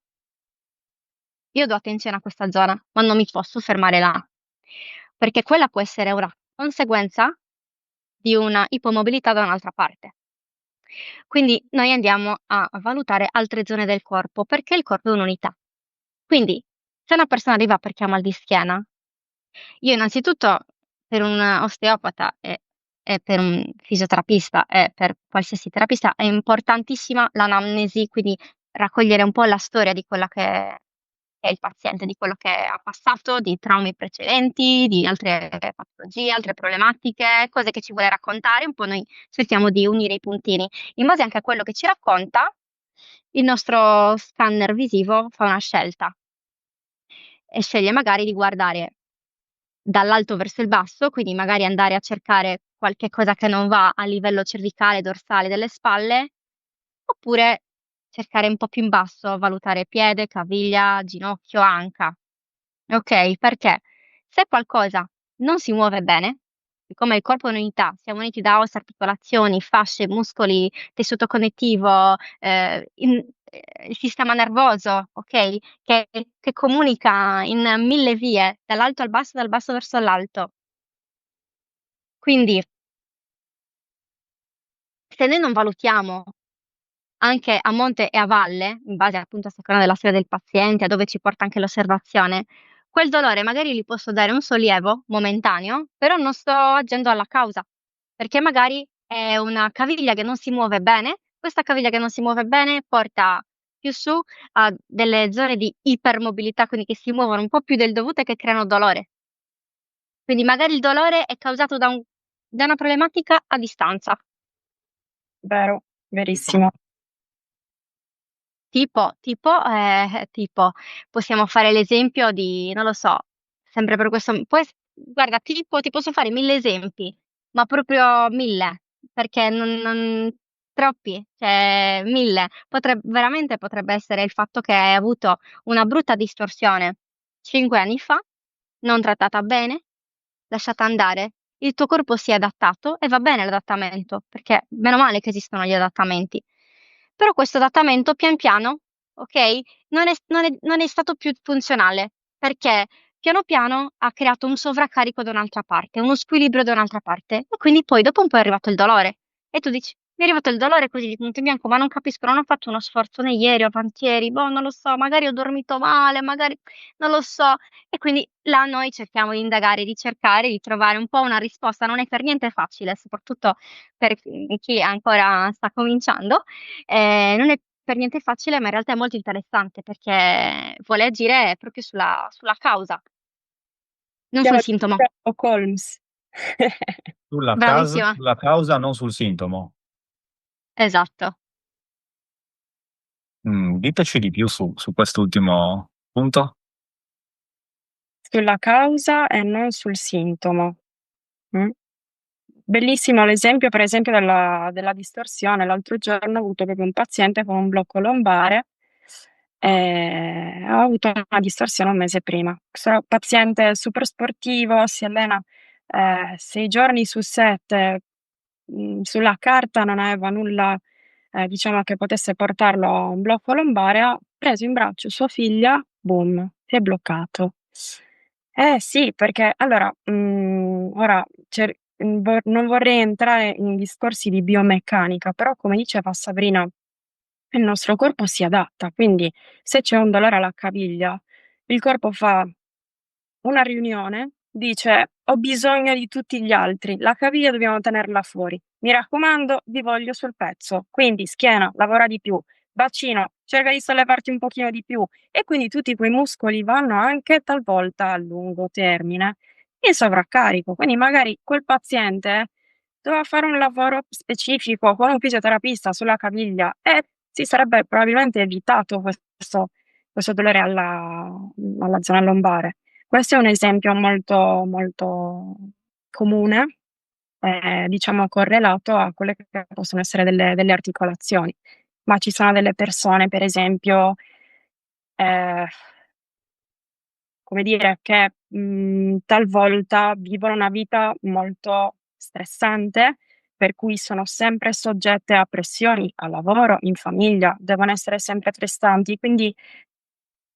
io do attenzione a questa zona, ma non mi posso fermare là, perché quella può essere una conseguenza di una ipomobilità da un'altra parte. Quindi noi andiamo a valutare altre zone del corpo, perché il corpo è un'unità. Quindi, se una persona arriva perché ha mal di schiena, io innanzitutto per un osteopata e per un fisioterapista e per qualsiasi terapista è importantissima l'anamnesi, quindi raccogliere un po' la storia di quella che è il paziente, di quello che ha passato, di traumi precedenti, di altre patologie, altre problematiche, cose che ci vuole raccontare. Un po' noi cerchiamo di unire i puntini. In base anche a quello che ci racconta, il nostro scanner visivo fa una scelta e sceglie magari di guardare dall'alto verso il basso, quindi magari andare a cercare qualche cosa che non va a livello cervicale, dorsale delle spalle, oppure cercare un po' più in basso, valutare piede, caviglia, ginocchio, anca. Ok? Perché se qualcosa non si muove bene, siccome il corpo è un'unità, siamo uniti da ossa, articolazioni, fasce, muscoli, tessuto connettivo, il sistema nervoso, ok? Che comunica in mille vie, dall'alto al basso, dal basso verso l'alto. Quindi, se noi non valutiamo anche a monte e a valle, in base appunto a seconda della storia del paziente, a dove ci porta anche l'osservazione, quel dolore magari gli posso dare un sollievo momentaneo, però non sto agendo alla causa, perché magari è una caviglia che non si muove bene, questa caviglia che non si muove bene porta più su a delle zone di ipermobilità, quindi che si muovono un po' più del dovuto e che creano dolore. Quindi magari il dolore è causato da una problematica a distanza. Vero, verissimo. Tipo, possiamo fare l'esempio di, non lo so, sempre per questo, guarda, tipo, ti posso fare mille esempi, ma proprio mille, perché troppi, cioè 1000. Veramente potrebbe essere il fatto che hai avuto una brutta distorsione 5 anni fa, non trattata bene, lasciata andare. Il tuo corpo si è adattato e va bene l'adattamento, perché meno male che esistono gli adattamenti. Però questo adattamento pian piano, ok, non è stato più funzionale, perché piano piano ha creato un sovraccarico da un'altra parte, uno squilibrio da un'altra parte, e quindi poi dopo un po' è arrivato il dolore. E tu dici, mi è arrivato il dolore così di punto in bianco, ma non capisco, non ho fatto uno sforzo né ieri o avantieri, boh, non lo so, magari ho dormito male, magari non lo so. E quindi là noi cerchiamo di indagare, di cercare di trovare un po' una risposta. Non è per niente facile, soprattutto per chi ancora sta cominciando. Non è per niente facile, ma in realtà è molto interessante perché vuole agire proprio sulla causa, non Chiama sul sintomo. Sherlock Holmes. Bravissima, Sulla causa, non sul sintomo. esatto. Diteci di più su quest'ultimo punto. Sulla causa e non sul sintomo. Mm. Bellissimo l'esempio, per esempio, della distorsione. L'altro giorno ho avuto proprio un paziente con un blocco lombare e ha avuto una distorsione un mese prima. Questo paziente super sportivo, si allena 6 giorni su 7, sulla carta non aveva nulla, diciamo, che potesse portarlo a un blocco lombare, ha preso in braccio sua figlia, boom, si è bloccato. Eh sì, perché allora, ora non vorrei entrare in discorsi di biomeccanica, però come diceva Sabrina, il nostro corpo si adatta, quindi se c'è un dolore alla caviglia, il corpo fa una riunione, dice: "Ho bisogno di tutti gli altri, la caviglia dobbiamo tenerla fuori. Mi raccomando, vi voglio sul pezzo". Quindi schiena, lavora di più, bacino, cerca di sollevarti un pochino di più e quindi tutti quei muscoli vanno anche talvolta a lungo termine in sovraccarico. Quindi magari quel paziente doveva fare un lavoro specifico con un fisioterapista sulla caviglia e si sarebbe probabilmente evitato questo dolore alla zona lombare. Questo è un esempio molto, molto comune, diciamo correlato a quelle che possono essere delle articolazioni. Ma ci sono delle persone, per esempio, ehm come dire, che, talvolta vivono una vita molto stressante, per cui sono sempre soggette a pressioni al lavoro, in famiglia, devono essere sempre prestanti, quindi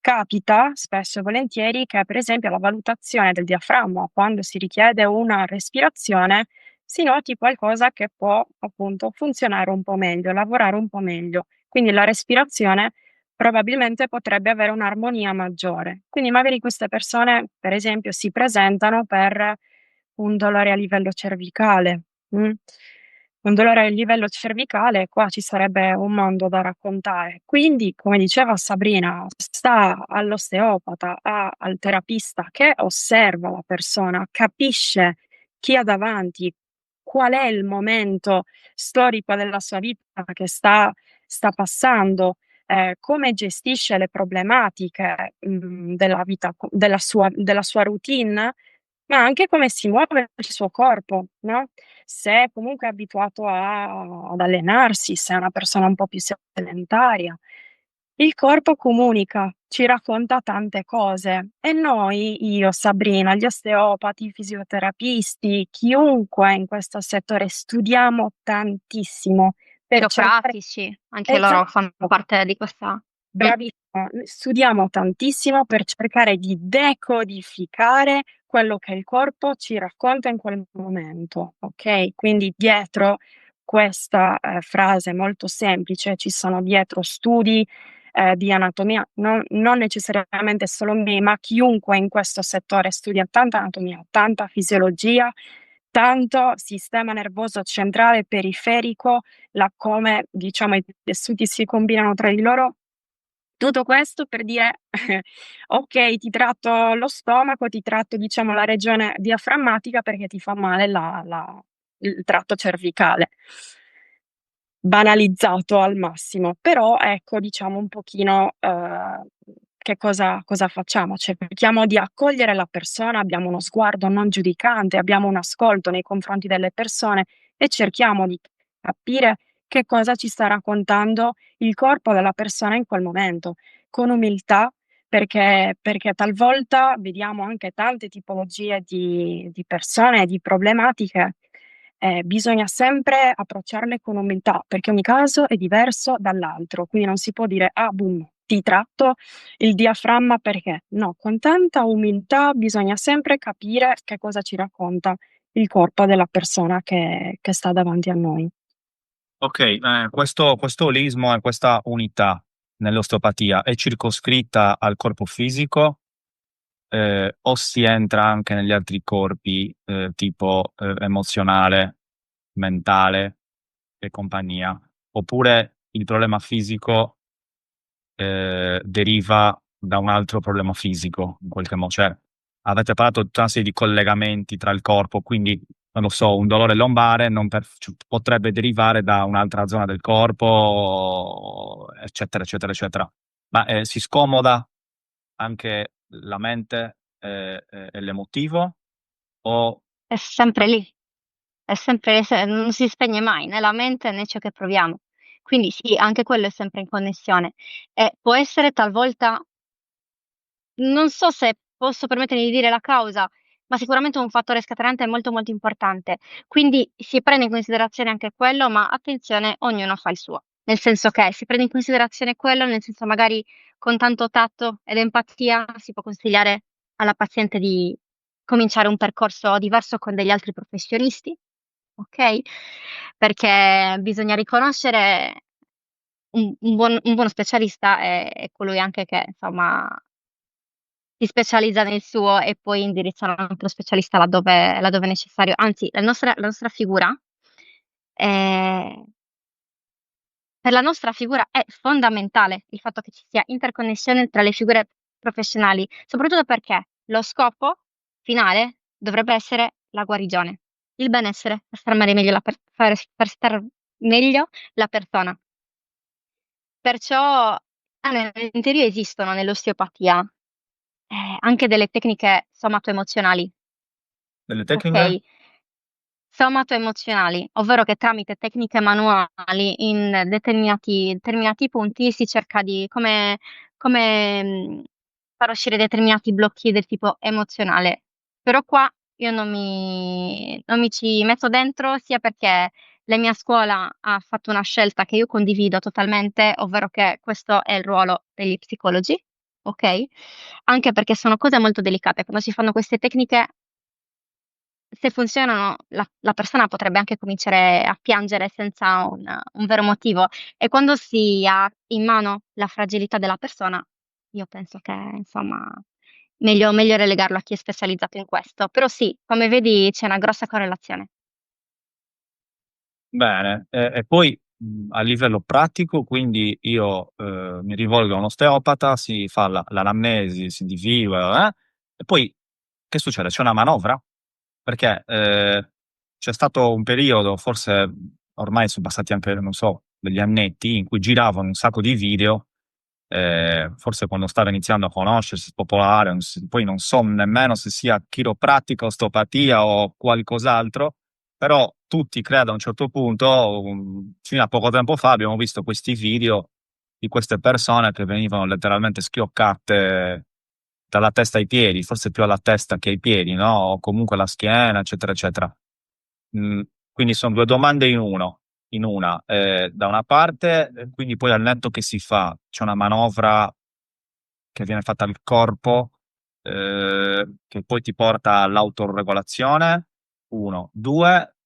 capita spesso e volentieri che, per esempio, alla valutazione del diaframma, quando si richiede una respirazione, si noti qualcosa che può appunto funzionare un po' meglio, lavorare un po' meglio. Quindi la respirazione probabilmente potrebbe avere un'armonia maggiore. Quindi magari queste persone, per esempio, si presentano per un dolore a livello cervicale. Mh. Un dolore a livello cervicale, qua ci sarebbe un mondo da raccontare. Quindi, come diceva Sabrina, sta all'osteopata, al terapista che osserva la persona, capisce chi ha davanti, qual è il momento storico della sua vita che sta passando, come gestisce le problematiche, della vita della sua routine, ma anche come si muove il suo corpo, no, se comunque è abituato ad allenarsi, se è una persona un po' più sedentaria. Il corpo comunica, ci racconta tante cose e noi, io, Sabrina, gli osteopati, i fisioterapisti, chiunque in questo settore studiamo tantissimo per cercare. Chiropratici, anche loro fanno Esatto. parte di questa. Mm. Bravissima, studiamo tantissimo per cercare di decodificare quello che il corpo ci racconta in quel momento, okay, quindi dietro questa, frase molto semplice ci sono dietro studi, di anatomia, non necessariamente solo me, ma chiunque in questo settore studia tanta anatomia, tanta fisiologia, tanto sistema nervoso centrale, periferico, come diciamo i tessuti si combinano tra di loro. Tutto questo per dire: "Okay, ti tratto lo stomaco, ti tratto diciamo la regione diaframmatica perché ti fa male il tratto cervicale." Banalizzato al massimo, però ecco diciamo un pochino, che cosa facciamo? Cerchiamo di accogliere la persona, abbiamo uno sguardo non giudicante, abbiamo un ascolto nei confronti delle persone e cerchiamo di capire che cosa ci sta raccontando il corpo della persona in quel momento, con umiltà, perché talvolta vediamo anche tante tipologie di persone, di problematiche, bisogna sempre approcciarle con umiltà, perché ogni caso è diverso dall'altro, quindi non si può dire: "Ah, boom, ti tratto il diaframma perché". No, con tanta umiltà bisogna sempre capire che cosa ci racconta il corpo della persona che sta davanti a noi. Ok, questo olismo e questa unità nell'osteopatia è circoscritta al corpo fisico, o si entra anche negli altri corpi, tipo emozionale, mentale e compagnia? Oppure il problema fisico deriva da un altro problema fisico, in qualche modo? Cioè, avete parlato di tutta una serie di collegamenti tra il corpo, quindi, non lo so, un dolore lombare non potrebbe derivare da un'altra zona del corpo, eccetera, eccetera, eccetera. Ma si scomoda anche la mente e l'emotivo? O È sempre lì, è sempre lì, non si spegne mai né la mente né ciò che proviamo. Quindi sì, anche quello è sempre in connessione. E può essere talvolta, non so se posso permettermi di dire la causa, ma sicuramente un fattore scatenante è molto molto importante. Quindi si prende in considerazione anche quello, ma attenzione, ognuno fa il suo. Nel senso che si prende in considerazione quello, nel senso magari con tanto tatto ed empatia si può consigliare alla paziente di cominciare un percorso diverso con degli altri professionisti, ok? Perché bisogna riconoscere un buono specialista è colui anche che, insomma, si specializza nel suo e poi indirizza un altro specialista laddove è necessario. Anzi, la nostra figura, eh, per la nostra figura è fondamentale il fatto che ci sia interconnessione tra le figure professionali, soprattutto perché lo scopo finale dovrebbe essere la guarigione, il benessere, per star meglio per star meglio la persona. Perciò, in teoria esistono nell'osteopatia anche delle tecniche somatoemozionali, delle ok? tecniche? Somatoemozionali, ovvero che tramite tecniche manuali in determinati punti si cerca di come far uscire determinati blocchi del tipo emozionale. Però qua io non mi ci metto dentro sia perché la mia scuola ha fatto una scelta che io condivido totalmente, ovvero che questo è il ruolo degli psicologi, ok? Anche perché sono cose molto delicate. Quando si fanno queste tecniche, se funzionano, la persona potrebbe anche cominciare a piangere senza un vero motivo. E quando si ha in mano la fragilità della persona, io penso che, insomma, meglio relegarlo a chi è specializzato in questo. Però sì, come vedi c'è una grossa correlazione. Bene, e poi a livello pratico, quindi io mi rivolgo a un osteopata, si fa l'anamnesi, si individua, e poi che succede? C'è una manovra? Perché c'è stato un periodo, forse ormai sono passati anche, non so, degli annetti, in cui giravano un sacco di video, forse quando stava iniziando a conoscersi, popolare, poi non so nemmeno se sia chiropratica, osteopatia o qualcos'altro, però tutti, credo, a un certo punto, fino a poco tempo fa, abbiamo visto questi video di queste persone che venivano letteralmente schioccate dalla testa ai piedi, forse più alla testa che ai piedi, no? O comunque alla schiena, eccetera, eccetera. Mm, quindi sono due domande in una. Da una parte, quindi poi al netto che si fa, c'è una manovra che viene fatta al corpo, che poi ti porta all'autoregolazione, uno. Due,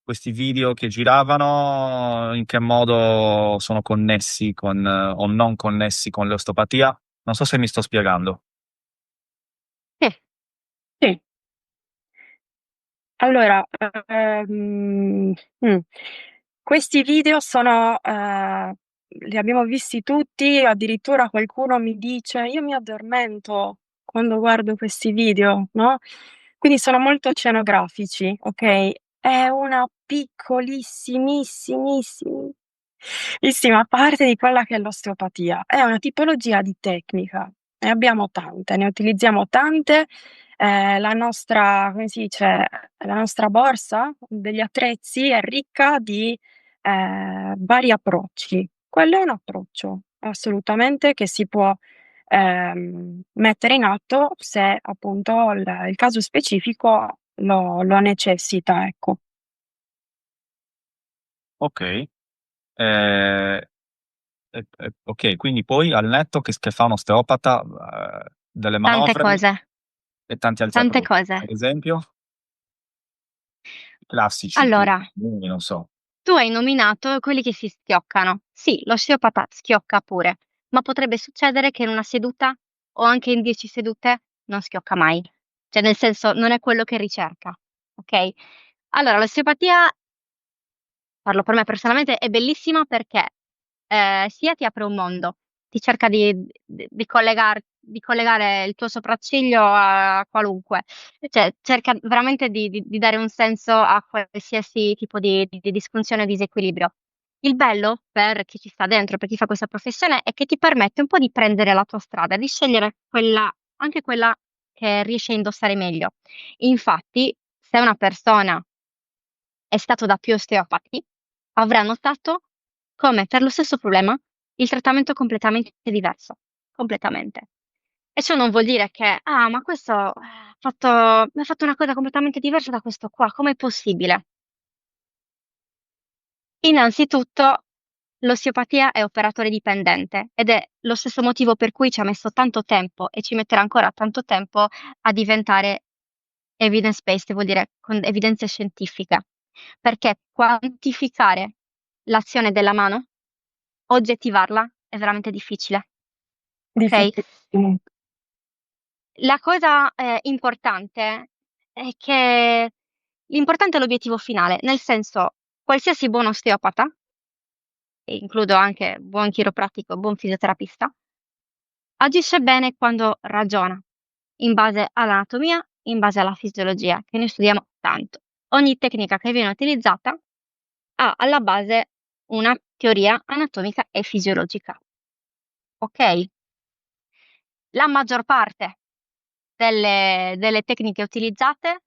questi video che giravano, in che modo sono connessi con, o non connessi con l'osteopatia? Non so se mi sto spiegando. Sì, Sì. Allora, ehm, mh, questi video li abbiamo visti tutti, addirittura qualcuno mi dice: "Io mi addormento quando guardo questi video", no, quindi sono molto scenografici, okay? È una piccolissimissima parte di quella che è l'osteopatia. È una tipologia di tecnica, ne abbiamo tante, ne utilizziamo tante. La nostra come si dice, la nostra borsa degli attrezzi è ricca di, vari approcci. Quello è un approccio assolutamente che si può, mettere in atto se appunto il caso specifico lo necessita, ecco. Okay. Ehm, okay, quindi poi al netto che fa un osteopata, delle Tante manovre cose, e tanti altri tante approcci. cose. Ad esempio? Classici più Allora, comuni, non so. tu hai nominato quelli che si schioccano. Sì, l'osteopata schiocca pure, ma potrebbe succedere che in una seduta o anche in 10 sedute non schiocca mai. Cioè, nel senso, non è quello che ricerca, okay? Allora, l'osteopatia, parlo per me personalmente, è bellissima perché, sia ti apre un mondo, ti cerca di collegare il tuo sopracciglio a qualunque, cioè cerca veramente di dare un senso a qualsiasi tipo di disfunzione o disequilibrio. Il bello per chi ci sta dentro, per chi fa questa professione, è che ti permette un po' di prendere la tua strada, di scegliere quella che riesci a indossare meglio. Infatti, se una persona è stato da più osteopati, avrà notato come per lo stesso problema il trattamento è completamente diverso, completamente. E ciò non vuol dire che: "Ah, ma questo, mi ha fatto una cosa completamente diversa da questo qua, com'è possibile?" Innanzitutto, l'osteopatia è operatore dipendente ed è lo stesso motivo per cui ci ha messo tanto tempo e ci metterà ancora tanto tempo a diventare evidence based, vuol dire con evidenze scientifiche, perché quantificare l'azione della mano, oggettivarla è veramente difficile, okay? Difficilissimo. La cosa, importante è che l'importante è l'obiettivo finale, nel senso, qualsiasi buon osteopata, e includo anche buon chiropratico, buon fisioterapista, agisce bene quando ragiona in base all'anatomia, in base alla fisiologia, che noi studiamo tanto. Ogni tecnica che viene utilizzata ha alla base una teoria anatomica e fisiologica, okay? La maggior parte delle tecniche utilizzate,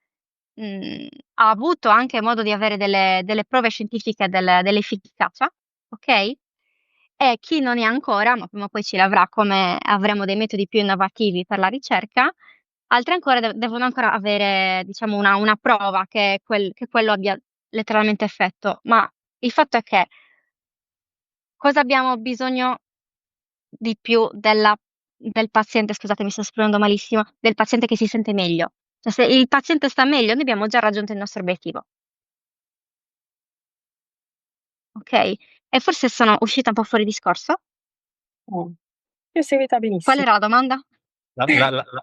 ha avuto anche modo di avere delle prove scientifiche dell'efficacia, okay, e chi non ne ha ancora, ma prima o poi ce l'avrà come avremo dei metodi più innovativi per la ricerca, altri ancora devono ancora avere diciamo una prova che quello abbia letteralmente effetto. Ma il fatto è che cosa abbiamo bisogno di più del paziente, scusate mi sto esprimendo malissimo, del paziente che si sente meglio. Cioè se il paziente sta meglio, noi abbiamo già raggiunto il nostro obiettivo, okay? E forse sono uscita un po' fuori discorso? Ti ho seguita Qual benissimo. era la domanda?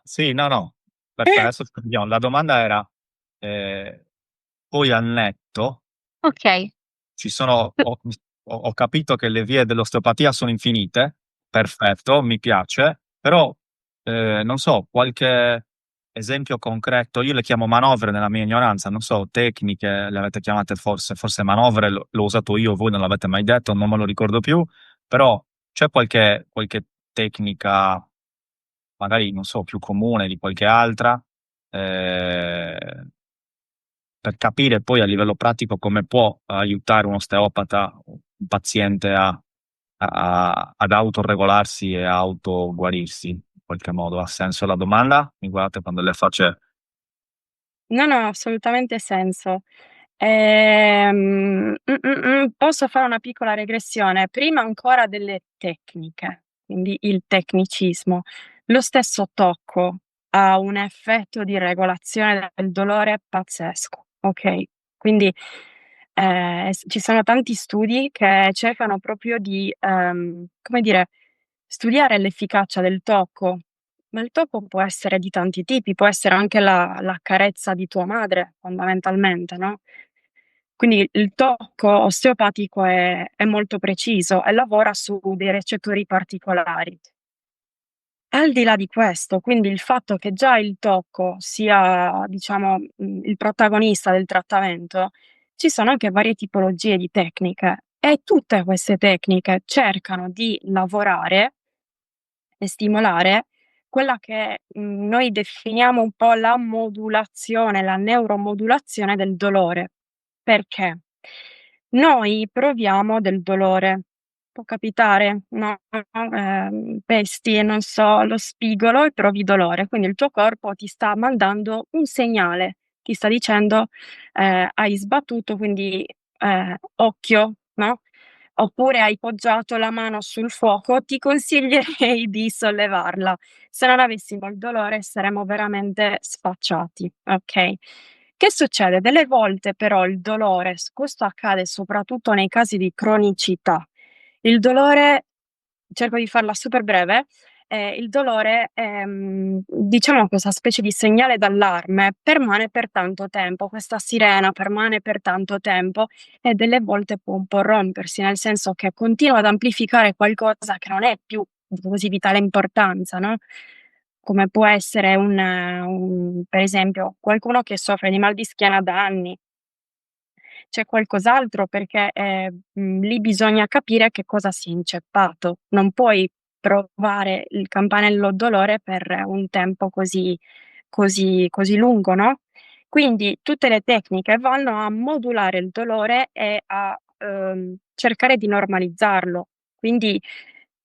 Sì, no, no, perfetto, adesso ci sentiamo. La domanda era, ehm, poi al netto Okay. ci sono ho capito che le vie dell'osteopatia sono infinite, perfetto, mi piace, però, non so, qualche esempio concreto, io le chiamo manovre nella mia ignoranza, non so, tecniche le avete chiamate forse manovre, l'ho usato io, voi non l'avete mai detto, non me lo ricordo più, però c'è qualche tecnica, magari non so, più comune di qualche altra, ehm per capire poi a livello pratico come può aiutare un osteopata un paziente ad autoregolarsi e autoguarirsi in qualche modo. Ha senso la domanda? Mi guardate con delle facce. No, no, ha assolutamente senso. Posso fare una piccola regressione. Prima ancora delle tecniche, quindi il tecnicismo. Lo stesso tocco ha un effetto di regolazione del dolore pazzesco, okay? Quindi, ci sono tanti studi che cercano proprio di, come dire, studiare l'efficacia del tocco. Ma il tocco può essere di tanti tipi, può essere anche la carezza di tua madre fondamentalmente, no, quindi il tocco osteopatico è molto preciso e lavora su dei recettori particolari. Al di là di questo, quindi il fatto che già il tocco sia, diciamo, il protagonista del trattamento, ci sono anche varie tipologie di tecniche e tutte queste tecniche cercano di lavorare e stimolare quella che, noi definiamo un po' la modulazione, la neuromodulazione del dolore. Perché? noi proviamo del dolore. Può capitare, no? Pesti, non so, lo spigolo e provi dolore. Quindi il tuo corpo ti sta mandando un segnale, ti sta dicendo hai sbattuto, quindi occhio, no? Oppure hai poggiato la mano sul fuoco, ti consiglierei di sollevarla. Se non avessimo il dolore saremmo veramente sfacciati, ok? Che succede? Delle volte però il dolore, questo accade soprattutto nei casi di cronicità. Il dolore, cerco di farla super breve, il dolore è, diciamo questa specie di segnale d'allarme, permane per tanto tempo, questa sirena permane per tanto tempo e delle volte può un po' rompersi, nel senso che continua ad amplificare qualcosa che non è più di così vitale importanza, no? Come può essere per esempio, qualcuno che soffre di mal di schiena da anni. C'è qualcos'altro perché, lì bisogna capire che cosa si è inceppato. Non puoi provare il campanello dolore per un tempo così lungo, no, quindi tutte le tecniche vanno a modulare il dolore e a, cercare di normalizzarlo. Quindi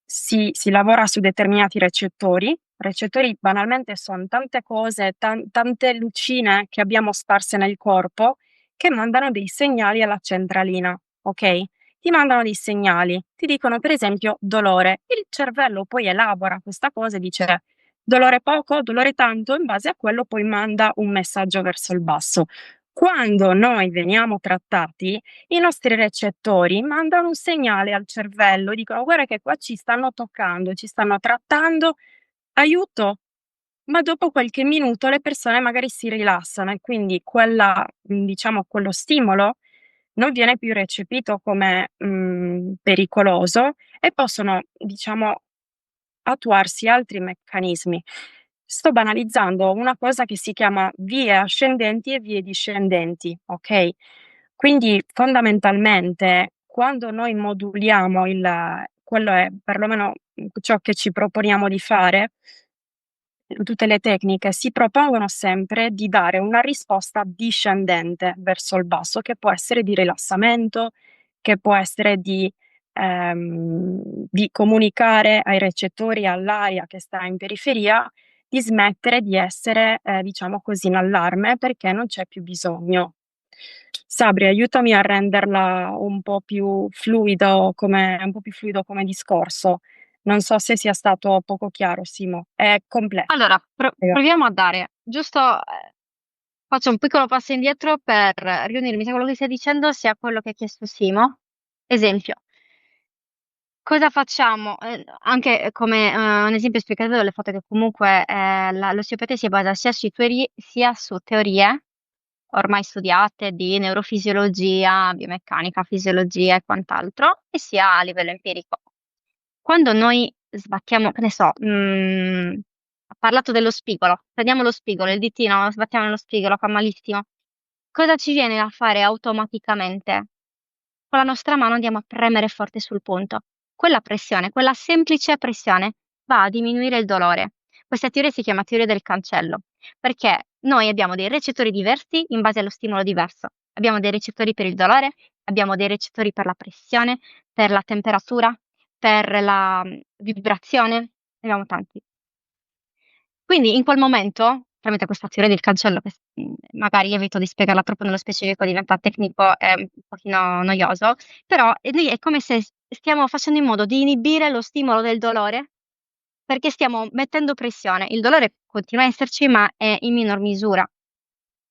si lavora su determinati recettori. Recettori banalmente son tante cose, tante lucine che abbiamo sparse nel corpo che mandano dei segnali alla centralina, okay, ti mandano dei segnali, ti dicono per esempio dolore. Il cervello poi elabora questa cosa e dice: dolore poco, dolore tanto, in base a quello poi manda un messaggio verso il basso. Quando noi veniamo trattati, i nostri recettori mandano un segnale al cervello, dicono: "Guarda che qua ci stanno toccando, ci stanno trattando, aiuto". Ma dopo qualche minuto le persone magari si rilassano e quindi diciamo quello stimolo non viene più recepito come, pericoloso e possono, diciamo, attuarsi altri meccanismi. Sto banalizzando una cosa che si chiama vie ascendenti e vie discendenti, okay? Quindi fondamentalmente quando noi moduliamo quello è perlomeno, ciò che ci proponiamo di fare, tutte le tecniche si propongono sempre di dare una risposta discendente verso il basso, che può essere di rilassamento, che può essere di comunicare ai recettori, all'aria che sta in periferia, di smettere di essere, diciamo così, in allarme perché non c'è più bisogno. Sabri, aiutami a renderla un po' più fluido come discorso. Non so se sia stato poco chiaro, Simo. È complesso. Allora, Spiega. proviamo a dare giusto, faccio un piccolo passo indietro per riunirmi sia quello che stai dicendo, sia quello che ha chiesto Simo. Esempio, cosa facciamo? Anche come, un esempio esplicativo del fatto che comunque, l'osteopatia si basa sia su teorie ormai studiate di neurofisiologia, biomeccanica, fisiologia e quant'altro, e sia a livello empirico. Quando noi sbattiamo, che ne so, ha parlato dello spigolo, prendiamo lo spigolo, il ditino, lo sbattiamo nello spigolo, fa malissimo. Cosa ci viene da fare automaticamente? Con la nostra mano andiamo a premere forte sul punto. Quella pressione, quella semplice pressione va a diminuire il dolore. Questa teoria si chiama teoria del cancello, perché noi abbiamo dei recettori diversi in base allo stimolo diverso. Abbiamo dei recettori per il dolore, abbiamo dei recettori per la pressione, per la temperatura, per la vibrazione, ne abbiamo tanti. Quindi in quel momento, tramite questa teoria del cancello che magari evito di spiegarla troppo nello specifico, diventa tecnico e un pochino noioso, però, noi è come se stiamo facendo in modo di inibire lo stimolo del dolore, perché stiamo mettendo pressione. Il dolore continua a esserci, ma è in minor misura.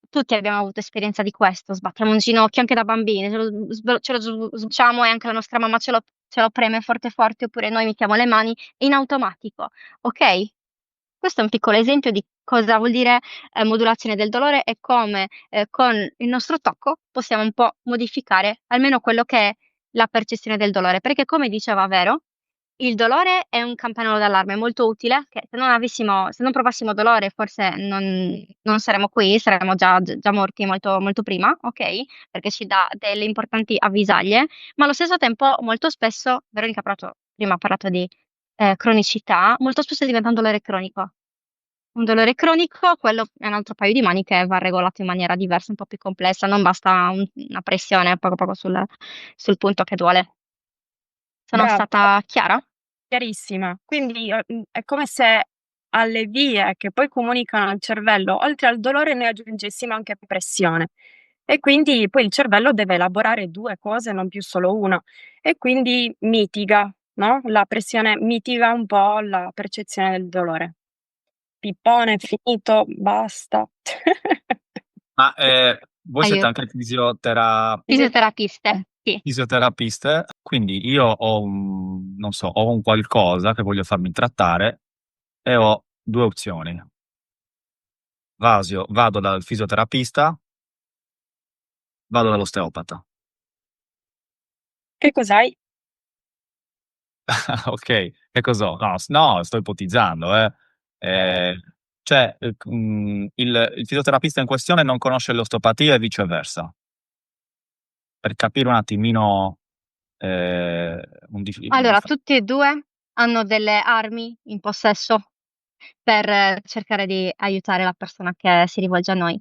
Tutti abbiamo avuto esperienza di questo, sbattiamo un ginocchio anche da bambini, ce lo sbucciamo e anche la nostra mamma ce lo preme forte forte, oppure noi mettiamo le mani in automatico, okay? Questo è un piccolo esempio di cosa vuol dire, modulazione del dolore e come, con il nostro tocco possiamo un po' modificare almeno quello che è la percezione del dolore. Perché come diceva Vero, il dolore è un campanello d'allarme molto utile che se non provassimo dolore forse non saremmo qui, saremmo già morti molto molto prima, okay, perché ci dà delle importanti avvisaglie, ma allo stesso tempo molto spesso Veronica ha parlato di, cronicità, molto spesso diventa un dolore cronico. un dolore cronico, quello è un altro paio di maniche che va regolato in maniera diversa, un po' più complessa, non basta una pressione poco poco sul punto che duole. Sono Brava, stata chiara? chiarissima. Quindi, è come se alle vie che poi comunicano al cervello, oltre al dolore noi aggiungessimo anche pressione. E quindi poi il cervello deve elaborare 2 cose, non più solo 1, e quindi mitiga, no, la pressione mitiga un po' la percezione del dolore. Pippone, finito, basta. Ma voi siete Aiuto. anche Fisioterapiste, sì. fisioterapiste, quindi io non so, ho un qualcosa che voglio farmi trattare e ho due opzioni. Vado dal fisioterapista, vado dall'osteopata. Che cos'hai? Ok, che cos'ho? No, sto ipotizzando, eh. Eh, cioè, il fisioterapista in questione non conosce l'osteopatia e viceversa. Per capire un attimino un Allora, tutti e due hanno delle armi in possesso per cercare di aiutare la persona che si rivolge a noi.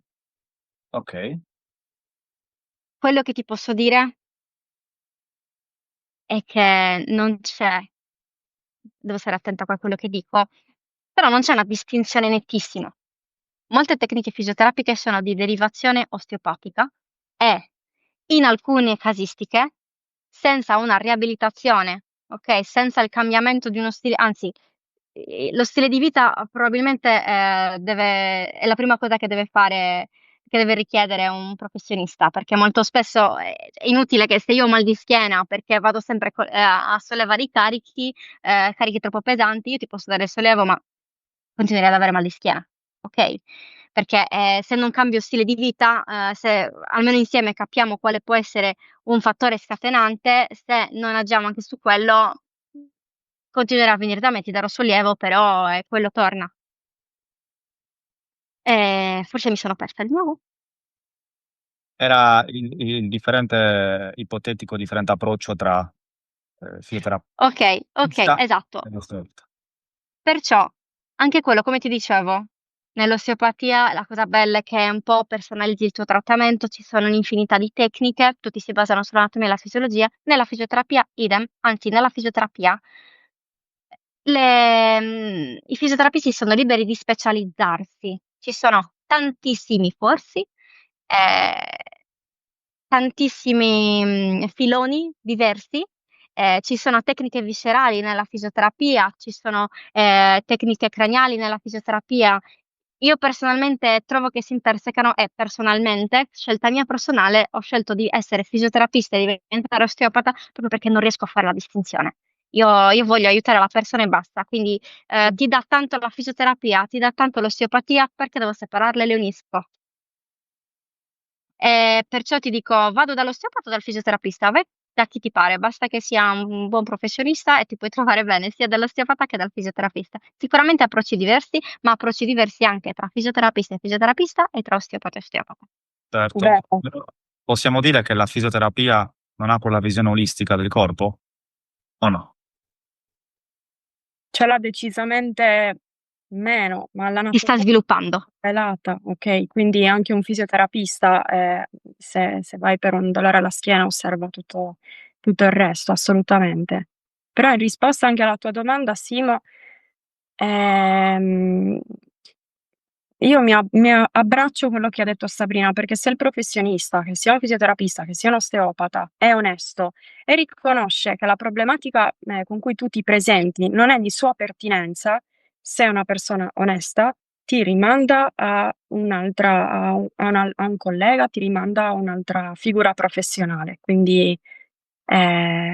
ok. Quello che ti posso dire è che non c'è, devo stare attenta qua a quello che dico, però non c'è una distinzione nettissima. Molte tecniche fisioterapiche sono di derivazione osteopatica e in alcune casistiche, senza una riabilitazione, ok? Senza il cambiamento di uno stile, anzi, lo stile di vita probabilmente è la prima cosa che deve fare, che deve richiedere un professionista, perché molto spesso è inutile che se io ho mal di schiena perché vado sempre a sollevare i carichi, carichi troppo pesanti, io ti posso dare il sollevo, ma continuerai ad avere mal di schiena, ok? Perché se non cambio stile di vita, se almeno insieme capiamo quale può essere un fattore scatenante, se non agiamo anche su quello, continuerà a venire da me, ti darò sollievo, però quello torna. Forse mi sono persa di nuovo. Era il differente, ipotetico differente approccio tra Ok, fisioterapista esatto. e osteopata. Perciò, anche quello, come ti dicevo, nell'osteopatia la cosa bella è che un po' personalizzi il tuo trattamento, ci sono un'infinità di tecniche, tutti si basano sull'anatomia e la fisiologia. Nella fisioterapia idem, anzi nella fisioterapia i fisioterapisti sono liberi di specializzarsi. Ci sono tantissimi corsi, tantissimi filoni diversi. Ci sono tecniche viscerali nella fisioterapia, ci sono tecniche craniali nella fisioterapia. Io personalmente trovo che si intersecano e personalmente, scelta mia personale, ho scelto di essere fisioterapista e diventare osteopata proprio perché non riesco a fare la distinzione. Io voglio aiutare la persona e basta, quindi ti dà tanto la fisioterapia, ti dà tanto l'osteopatia, perché devo separarle, le unisco. Perciò ti dico, vado dall'osteopata o dal fisioterapista, vai da chi ti pare, basta che sia un buon professionista e ti puoi trovare bene sia dall'osteopata che dal fisioterapista. Sicuramente approcci diversi, ma approcci diversi anche tra fisioterapista e fisioterapista e tra osteopata e osteopata. Certo. Vero. Possiamo dire che la fisioterapia non ha quella visione olistica del corpo? O no? Ce l'ha decisamente meno, ma Si sta l'anatomia sviluppando. è pelata, okay, quindi anche un fisioterapista, se vai per un dolore alla schiena osserva tutto il resto, assolutamente. Però in risposta anche alla tua domanda, Simo, ehm io abbraccio quello che ha detto Sabrina, perché se il professionista, che sia un fisioterapista, che sia un osteopata, è onesto e riconosce che la problematica, con cui tu ti presenti non è di sua pertinenza, se è una persona onesta, ti rimanda a un'altra a un collega, ti rimanda a un'altra figura professionale. Quindi, è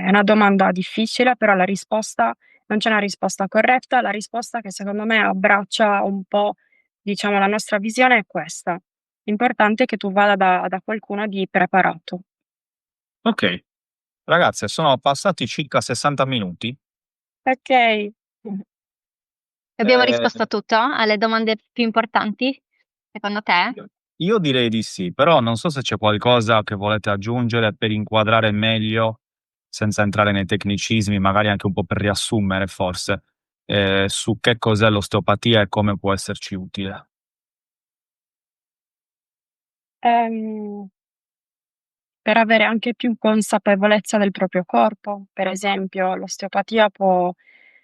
una domanda difficile, però la risposta non c'è una risposta corretta, la risposta che secondo me abbraccia un po', diciamo, la nostra visione è questa. L'importante è che tu vada da qualcuno di preparato. Ok, ragazze, sono passati circa 60 minuti. Okay. Abbiamo Eh, risposto a tutto? Alle domande più importanti, secondo te? io direi di sì, però non so se c'è qualcosa che volete aggiungere per inquadrare meglio, senza entrare nei tecnicismi, magari anche un po' per riassumere forse, su che cos'è l'osteopatia e come può esserci utile. Ehm, per avere anche più consapevolezza del proprio corpo. Per esempio, l'osteopatia può,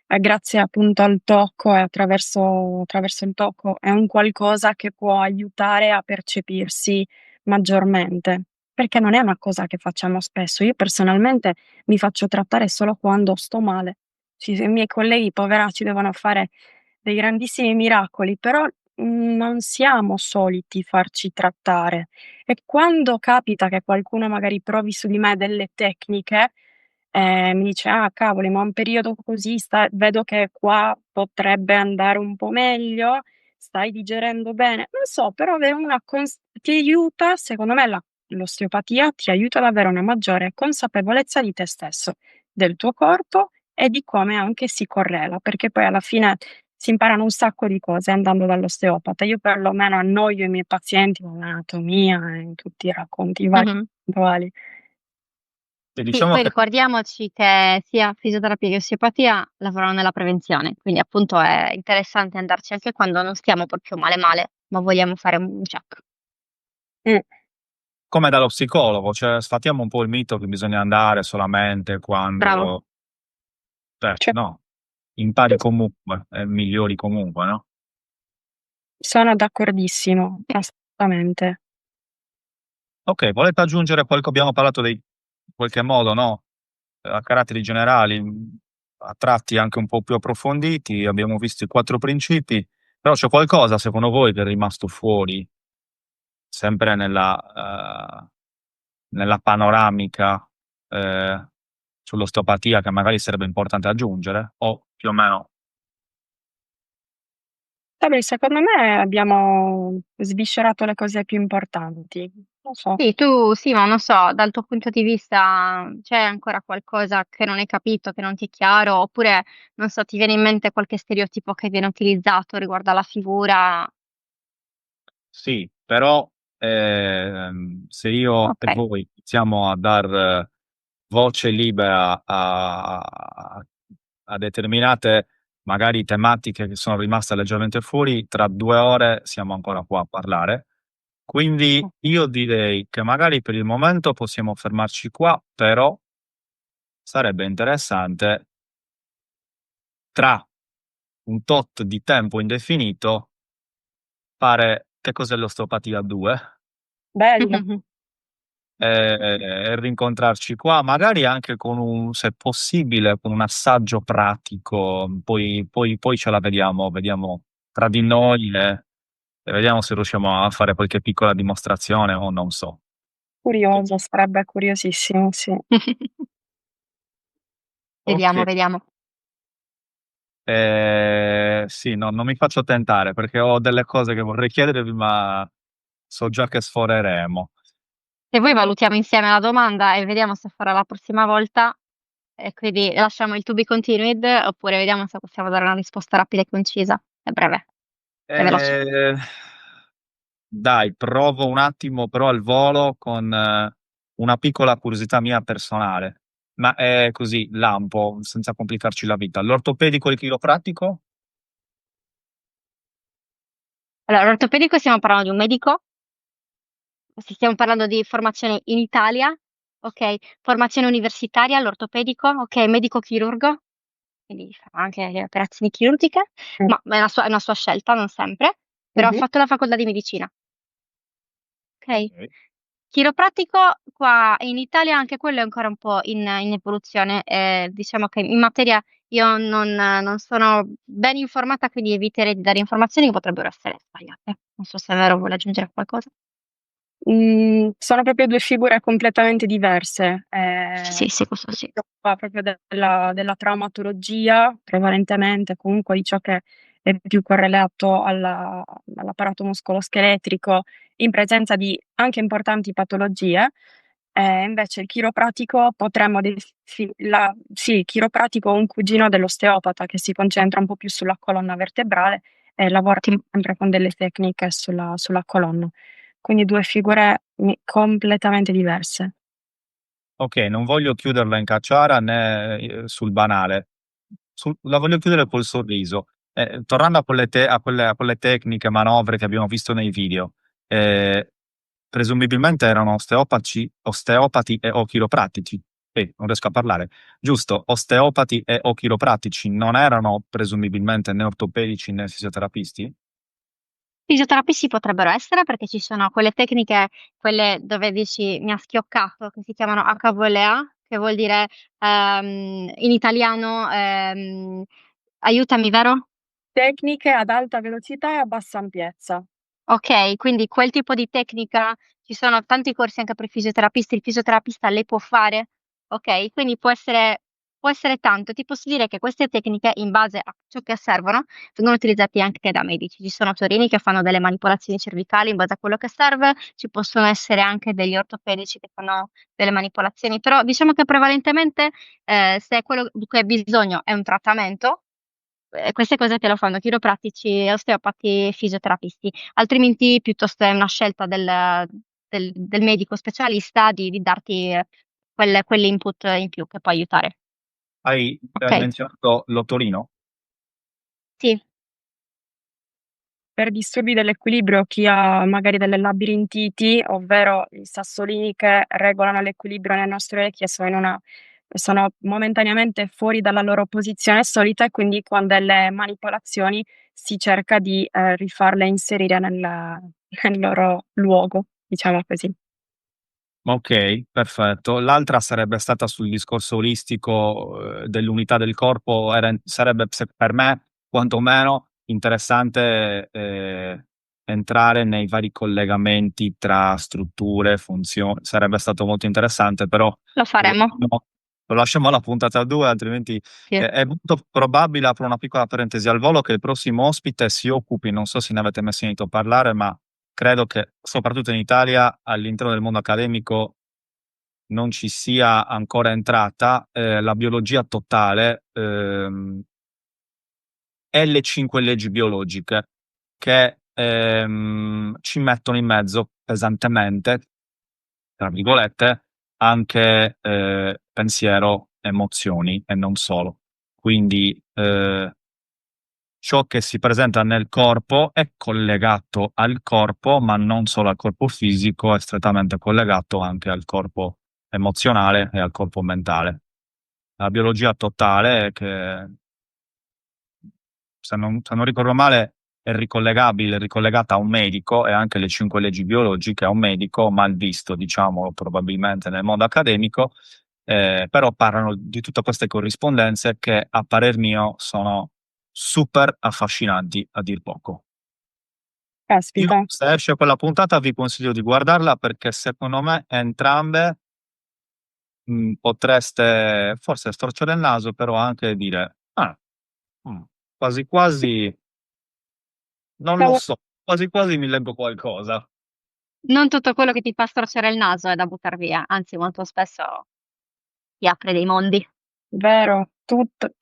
grazie appunto al tocco e attraverso il tocco, è un qualcosa che può aiutare a percepirsi maggiormente, perché non è una cosa che facciamo spesso. Io personalmente mi faccio trattare solo quando sto male. I miei colleghi poveracci devono fare dei grandissimi miracoli, però non siamo soliti farci trattare. E quando capita che qualcuno magari provi su di me delle tecniche, mi dice: "Ah cavoli, ma un periodo così vedo che qua potrebbe andare un po' meglio, stai digerendo bene." Non so, però avere una ti aiuta, secondo me l'osteopatia ti aiuta ad avere una maggiore consapevolezza di te stesso, del tuo corpo e di come anche si correla, perché poi alla fine si imparano un sacco di cose andando dall'osteopata. Io perlomeno annoio i miei pazienti con l'anatomia e tutti i racconti vari Mhm. puntuali. E Sì, diciamo poi che ricordiamoci che sia fisioterapia che osteopatia lavorano nella prevenzione, quindi appunto è interessante andarci anche quando non stiamo proprio male male, ma vogliamo fare un check. Mh, come dallo psicologo, cioè sfatiamo un po' il mito che bisogna andare solamente Bravo. quando cioè no, impari comunque e migliori comunque, no? sono d'accordissimo, Sì. assolutamente. Okay, volete aggiungere abbiamo parlato dei in qualche modo, no, a caratteri generali, a tratti anche un po' più approfonditi, abbiamo visto i 4 principi, però c'è qualcosa secondo voi che è rimasto fuori, sempre nella panoramica, sull'osteopatia che magari sarebbe importante aggiungere? O più o meno Vabbè, secondo me abbiamo sviscerato le cose più importanti. Non so. Sì, tu sì, ma non so, dal tuo punto di vista c'è ancora qualcosa che non hai capito, che non ti è chiaro, oppure non so, ti viene in mente qualche stereotipo che viene utilizzato riguardo alla figura? sì, però, se io e Okay. voi iniziamo a dar voce libera a determinate magari tematiche che sono rimaste leggermente fuori, tra 2 ore siamo ancora qua a parlare. Quindi io direi che magari per il momento possiamo fermarci qua, però sarebbe interessante tra un tot di tempo indefinito fare che cos'è l'osteopatia 2. Bello. E rincontrarci qua, magari anche con se possibile, con un assaggio pratico, poi ce la vediamo tra di noi e vediamo se riusciamo a fare qualche piccola dimostrazione o non so. Curioso, sarebbe curiosissimo, sì. Vediamo, Okay. vediamo. Sì, no, non mi faccio tentare perché ho delle cose che vorrei chiedervi, ma so già che sforeremo. Se vuoi valutiamo insieme la domanda e vediamo se farà la prossima volta, e quindi lasciamo il to be continued, oppure vediamo se possiamo dare una risposta rapida e concisa e breve e veloce. Ehm, dai, provo un attimo però al volo con una piccola curiosità mia personale, ma è così, lampo, senza complicarci la vita. L'ortopedico e il chiropratico? Allora, l'ortopedico stiamo parlando di un medico, se stiamo parlando di formazione in Italia, okay, formazione universitaria, l'ortopedico, okay, medico chirurgo, quindi fa anche le operazioni chirurgiche, Mh. ma è una sua scelta, non sempre, però ha Mh-mh. fatto la facoltà di medicina, okay? Okay. Chiropratico qua in Italia anche quello è ancora un po' in evoluzione, diciamo che in materia io non sono ben informata, quindi eviterei di dare informazioni che potrebbero essere sbagliate. Non so se è vero, vuoi aggiungere qualcosa? Sono proprio 2 figure completamente diverse. Sì, sì, sì, questo Si sì. occupa proprio della traumatologia prevalentemente, comunque di ciò che è più correlato all'apparato muscoloscheletrico in presenza di anche importanti patologie. Invece il chiropratico potremmo sì, il chiropratico è un cugino dell'osteopata che si concentra un po' più sulla colonna vertebrale e lavora Ottimo. sempre con delle tecniche sulla colonna. Quindi 2 figure completamente diverse. Okay, non voglio chiuderla in cacciara né sul banale. la voglio chiudere col sorriso. Tornando a quelle tecniche, manovre che abbiamo visto nei video, presumibilmente erano osteopati e o chiropratici. Non riesco a parlare. Giusto, osteopati e o chiropratici non erano presumibilmente né ortopedici né fisioterapisti? Fisioterapisti potrebbero essere perché ci sono quelle tecniche, quelle dove dici mi ha schioccato, che si chiamano HVLA, che vuol dire in italiano aiutami, vero? Tecniche ad alta velocità e a bassa ampiezza. Okay, quindi quel tipo di tecnica ci sono tanti corsi anche per i fisioterapisti, il fisioterapista le può fare, okay, quindi può essere tanto. Ti posso dire che queste tecniche, in base a ciò che servono, vengono utilizzati anche da medici. Ci sono torini che fanno delle manipolazioni cervicali in base a quello che serve, ci possono essere anche degli ortopedici che fanno delle manipolazioni, però diciamo che prevalentemente, se quello di cui hai bisogno è un trattamento, queste cose te lo fanno chiropratici, osteopati e fisioterapisti. Altrimenti piuttosto è una scelta del medico specialista di darti quell'input in più che può aiutare. Hai Okay, menzionato l'otorino? sì. Per disturbi dell'equilibrio, chi ha magari delle labirintiti, ovvero i sassolini che regolano l'equilibrio nelle nostre orecchie sono momentaneamente fuori dalla loro posizione solita e quindi con delle manipolazioni si cerca di, rifarle inserire nel loro luogo, diciamo così. Ok, perfetto. L'altra sarebbe stata sul discorso olistico, dell'unità del corpo, sarebbe per me quantomeno interessante entrare nei vari collegamenti tra strutture, funzioni, sarebbe stato molto interessante, però Lo lo faremo. lasciamo, lo lasciamo alla puntata 2, altrimenti Sì. è molto probabile, apro una piccola parentesi al volo, che il prossimo ospite si occupi, non so se ne avete mai sentito parlare, ma credo che soprattutto in Italia, all'interno del mondo accademico, non ci sia ancora entrata la biologia totale e le 5 leggi biologiche che ci mettono in mezzo pesantemente, tra virgolette, anche pensiero, emozioni e non solo. Quindi ciò che si presenta nel corpo è collegato al corpo, ma non solo al corpo fisico, è strettamente collegato anche al corpo emozionale e al corpo mentale. La biologia totale, che se non ricordo male, è ricollegata a un medico, e anche le 5 leggi biologiche a un medico, mal visto, diciamo, probabilmente nel mondo accademico, però parlano di tutte queste corrispondenze che, a parer mio, sono super affascinanti a dir poco. Io, Caspita, se esce quella puntata, vi consiglio di guardarla perché secondo me entrambe potreste forse storcere il naso, però anche dire, ah, mm, quasi quasi, non lo stavo so, quasi quasi mi leggo qualcosa. Non tutto quello che ti fa storcere il naso è da buttar via, anzi molto spesso ti apre dei mondi. vero,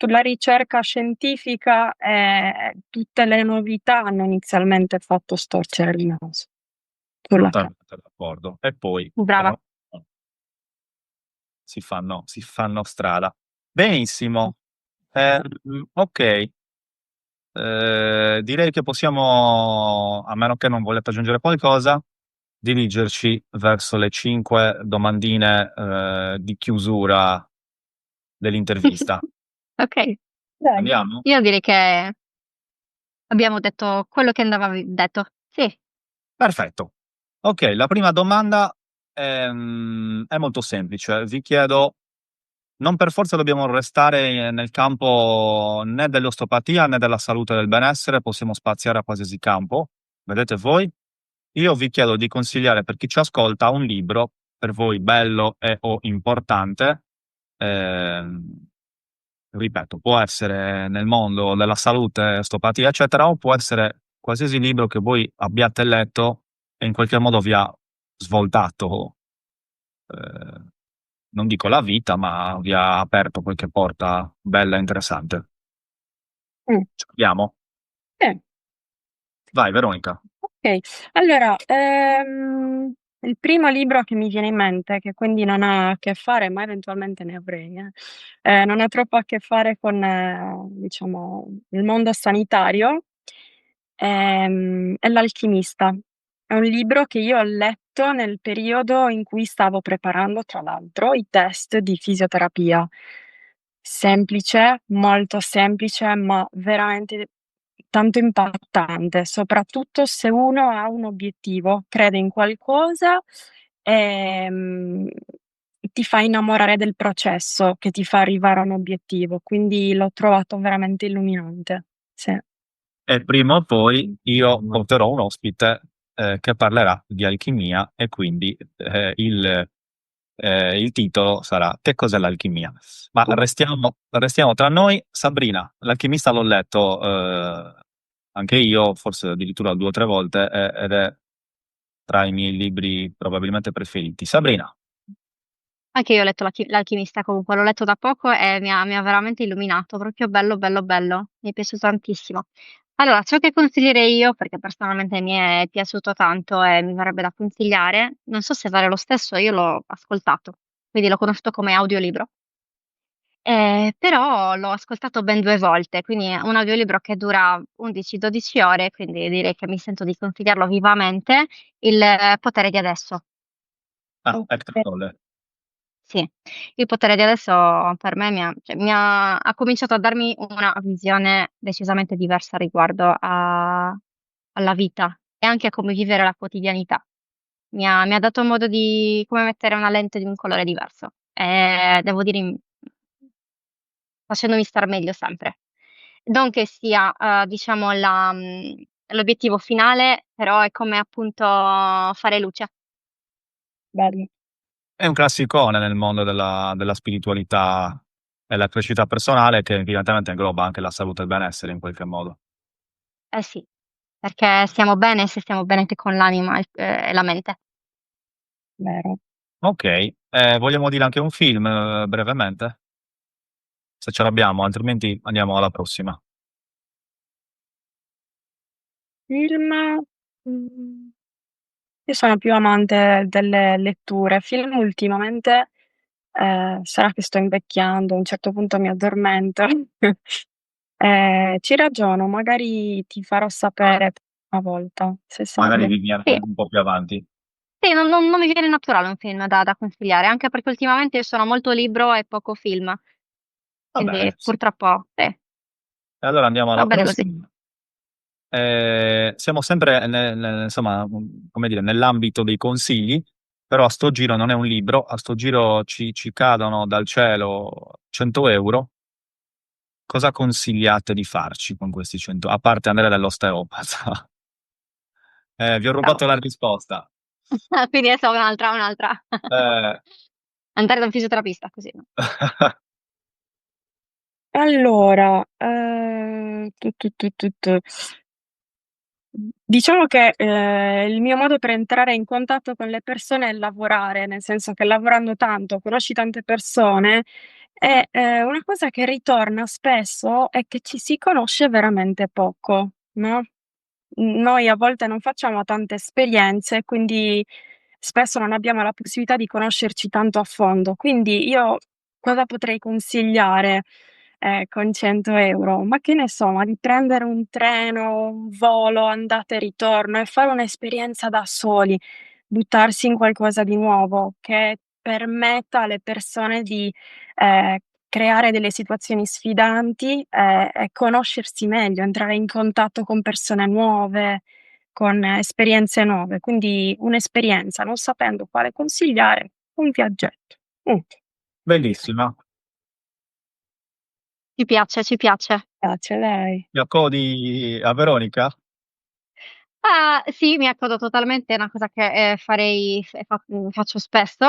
la ricerca scientifica e tutte le novità hanno inizialmente fatto storcere il naso. Sulla ca Totalmente d'accordo. E poi, Brava. piano piano, si fanno strada. Benissimo. Ok. Direi che possiamo, a meno che non volete aggiungere qualcosa, dirigerci verso le 5 domandine di chiusura dell'intervista. Okay, dai, Andiamo? io direi che abbiamo detto quello che andava detto. Sì. Perfetto. Ok, la prima domanda è molto semplice. Vi chiedo, non per forza dobbiamo restare nel campo né dell'osteopatia né della salute e del benessere, possiamo spaziare a qualsiasi campo. Vedete voi? Io vi chiedo di consigliare, per chi ci ascolta, un libro per voi bello e o importante. Ehm, Ripeto, può essere nel mondo della salute, osteopatia, eccetera, o può essere qualsiasi libro che voi abbiate letto e in qualche modo vi ha svoltato, eh, non dico la vita, ma vi ha aperto qualche porta bella e interessante. mh, Ci abbiamo? sì. Vai, Veronica. Okay. Allora, Il primo libro che mi viene in mente, che quindi non ha a che fare, ma eventualmente ne avrei, non ha troppo a che fare con, diciamo, il mondo sanitario, è L'alchimista. È un libro che io ho letto nel periodo in cui stavo preparando, tra l'altro, i test di fisioterapia. Semplice, molto semplice, ma veramente tanto impattante, soprattutto se uno ha un obiettivo, crede in qualcosa, ehm, ti fa innamorare del processo che ti fa arrivare a un obiettivo, quindi l'ho trovato veramente illuminante. Sì. E prima o poi io porterò un ospite che parlerà di alchimia e quindi il titolo sarà Che cos'è l'alchimia? Ma restiamo tra noi. Sabrina, l'alchimista l'ho letto anche io, forse addirittura 2 o 3 volte, ed è tra i miei libri probabilmente preferiti. Sabrina, Anche io ho letto L'Alchimista comunque, l'ho letto da poco e mi ha veramente illuminato, proprio bello, bello, bello, mi è piaciuto tantissimo. Allora, ciò che consiglierei io, perché personalmente mi è piaciuto tanto e mi verrebbe da consigliare, non so se vale lo stesso, io l'ho ascoltato, quindi l'ho conosciuto come audiolibro, però l'ho ascoltato ben 2 volte, quindi è un audiolibro che dura 11-12 ore, quindi direi che mi sento di consigliarlo vivamente, Il potere di adesso. Eckhart Okay. Tolle. Sì, il potere di adesso per me ha cominciato a darmi una visione decisamente diversa riguardo alla vita e anche a come vivere la quotidianità. Mi ha dato modo di come mettere una lente di un colore diverso e devo dire facendomi star meglio sempre. Non che sia, diciamo l'obiettivo finale, però è come appunto fare luce. Bello. È un classicone nel mondo della spiritualità e la crescita personale che evidentemente ingloba anche la salute e il benessere in qualche modo. Eh sì, perché stiamo bene se stiamo bene anche con l'anima e la mente. Vero. Okay, vogliamo dire anche un film brevemente? Se ce l'abbiamo, altrimenti andiamo alla prossima. Film, mhmm, io sono più amante delle letture. Film ultimamente, sarà che sto invecchiando, a un certo punto mi addormento. Ci ragiono, magari ti farò sapere una volta, se Magari serve. viviamo Sì, un po' più avanti. sì, non mi viene naturale un film da consigliare, anche perché ultimamente io sono molto libro e poco film, Va quindi bene, sì. purtroppo sì, E allora andiamo va alla bene così. prossima. Siamo sempre insomma, come dire, nell'ambito dei consigli, però a sto giro non è un libro, a sto giro ci cadono dal cielo 100 €. Cosa consigliate di farci con questi 100, a parte andare dall'osteopata? Vi ho Bravo. rubato la risposta. Quindi adesso un'altra. Eh, Andare da un fisioterapista così, no? Allora, diciamo che, il mio modo per entrare in contatto con le persone è lavorare, nel senso che lavorando tanto conosci tante persone e, una cosa che ritorna spesso è che ci si conosce veramente poco, no? Noi a volte non facciamo tante esperienze, quindi spesso non abbiamo la possibilità di conoscerci tanto a fondo. Quindi io cosa potrei consigliare, con 100 €? Ma che ne so, ma di prendere un treno, un volo andata e ritorno e fare un'esperienza da soli, buttarsi in qualcosa di nuovo che permetta alle persone di, ehm, creare delle situazioni sfidanti, e conoscersi meglio, entrare in contatto con persone nuove, con esperienze nuove. Quindi un'esperienza, non sapendo quale consigliare, un viaggetto. Bellissima. Ci piace, ci piace. Piace a lei. Mi accodi a Veronica? Ah, sì, mi accodo totalmente, è una cosa che, faccio spesso,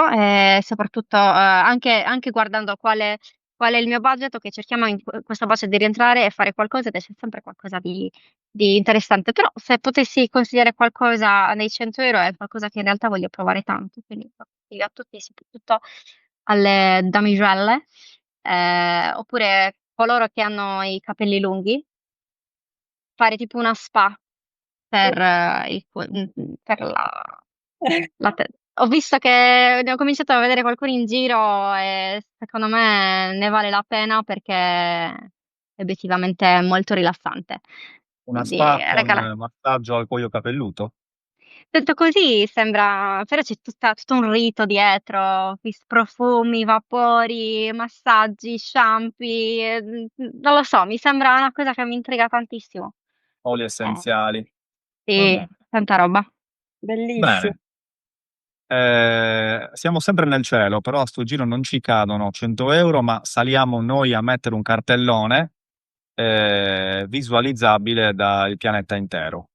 soprattutto, anche guardando qual è il mio budget, okay, cerchiamo in questo budget di rientrare e fare qualcosa ed esce sempre qualcosa di interessante. Però se potessi consigliare qualcosa nei 100 € è qualcosa che in realtà voglio provare tanto, quindi lo consiglio a tutti, soprattutto alle damigelle, oppure coloro che hanno i capelli lunghi, fare tipo una spa per per la te Ho visto che ne ho cominciato a vedere qualcuno in giro e secondo me ne vale la pena perché è obiettivamente molto rilassante. Una Quindi spa con regala. massaggio al cuoio capelluto? Detto così sembra, però c'è tutto un rito dietro, profumi, vapori, massaggi, shampoo, non lo so, mi sembra una cosa che mi intriga tantissimo. Oli Eh, essenziali. Va sì, bene. tanta roba. Bellissimo. Bene. Siamo sempre nel cielo, però a sto giro non ci cadono 100 euro, ma saliamo noi a mettere un cartellone visualizzabile dal pianeta intero.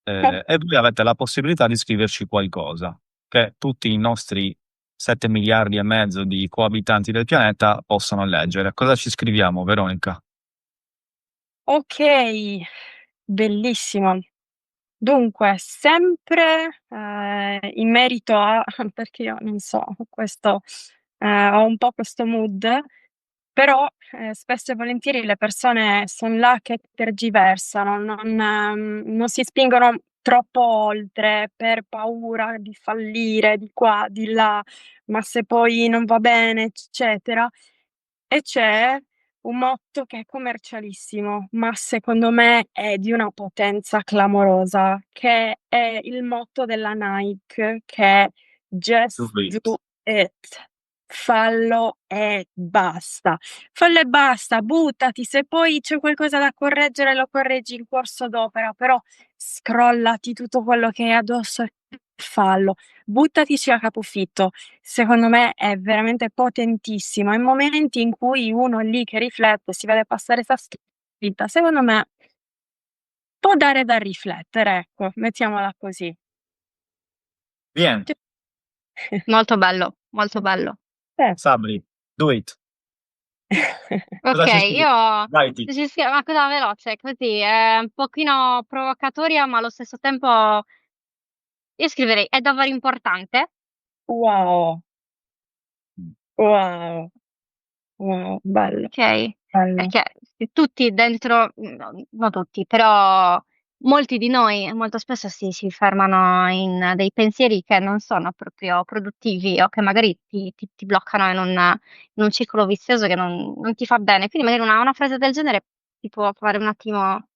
E voi avete la possibilità di scriverci qualcosa che tutti i nostri 7 miliardi e mezzo di coabitanti del pianeta possono leggere. Cosa ci scriviamo, Veronica? Ok, bellissimo. Dunque, sempre in merito a, perché io non so, questo, ho un po' questo mood, però spesso e volentieri le persone sono là che tergiversano, non si spingono troppo oltre per paura di fallire di qua, di là, ma se poi non va bene, eccetera. E c'è un motto che è commercialissimo, ma secondo me è di una potenza clamorosa, che è il motto della Nike, che è Do "Just it. do it". Fallo e basta. Fallo e basta, buttati, se poi c'è qualcosa da correggere lo correggi in corso d'opera, però scrollati tutto quello che hai addosso e fallo. Buttatici a capofitto. Secondo me è veramente potentissimo. In momenti in cui uno è lì che riflette, si vede passare 'sta scritta, secondo me può dare da riflettere, ecco, mettiamola così. Bien, Cioè Molto bello, molto bello. Sabri, do it. Ok, Cosa ci scrivi? io Dai, ci scrivo una cosa veloce, così, è un pochino provocatoria, ma allo stesso tempo io scriverei è davvero importante, Wow, wow, wow, bello, ok? bello. Perché se tutti dentro, non tutti, però molti di noi molto spesso si fermano in dei pensieri che non sono proprio produttivi o che magari ti bloccano in un circolo vizioso che non ti fa bene. Quindi magari una frase del genere ti può fare un attimo,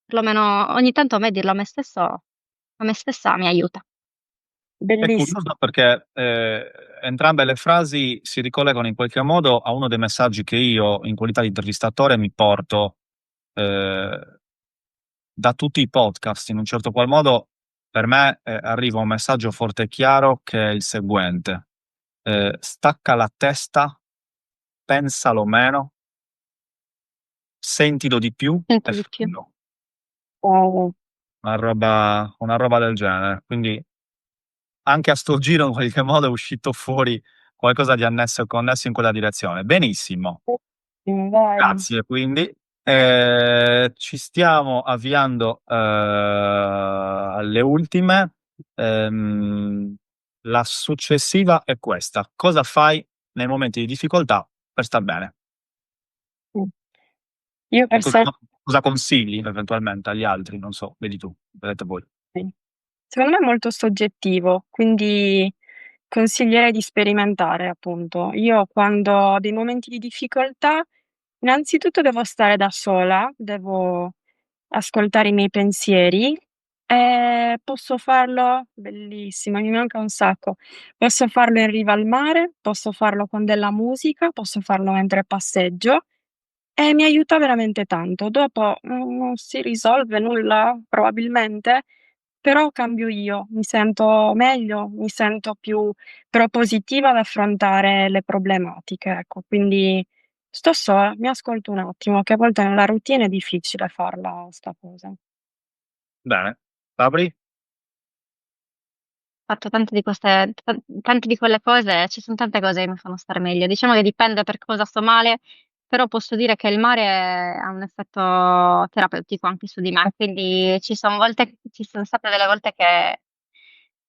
perlomeno ogni tanto a me dirlo a me stessa mi aiuta. è Bellissi curioso perché entrambe le frasi si ricollegano in qualche modo a uno dei messaggi che io, in qualità di intervistatore, mi porto eh, da tutti i podcast. In un certo qual modo, per me arriva un messaggio forte e chiaro che è il seguente: stacca la testa, pensalo meno, sentilo di più Sento e di più. fallo. wow. Una roba del genere. Quindi anche a sto giro in qualche modo è uscito fuori qualcosa di annesso e connesso in quella direzione. Benissimo, Vai. grazie. Quindi ci stiamo avviando alle ultime. Ehm, la successiva è questa: cosa fai nei momenti di difficoltà per star bene? Mh. Io E person cosa consigli eventualmente agli altri? Non so, vedi tu, vedete voi. Sì. Secondo me è molto soggettivo, quindi consiglierei di sperimentare, appunto. Io quando ho dei momenti di difficoltà, innanzitutto devo stare da sola, devo ascoltare i miei pensieri e posso farlo bellissimo, mi manca un sacco. Posso farlo in riva al mare, posso farlo con della musica, posso farlo mentre passeggio e mi aiuta veramente tanto. Dopo non si risolve nulla probabilmente, però cambio io, mi sento meglio, mi sento più propositiva ad affrontare le problematiche, ecco. Quindi sto sola, mi ascolto un attimo, che a volte nella routine è difficile farla 'sta cosa. Bene, Fabri? Fatto tante di quelle cose, ci sono tante cose che mi fanno stare meglio. Diciamo che dipende per cosa sto male, però posso dire che il mare ha un effetto terapeutico anche su di me. Quindi ci sono state delle volte che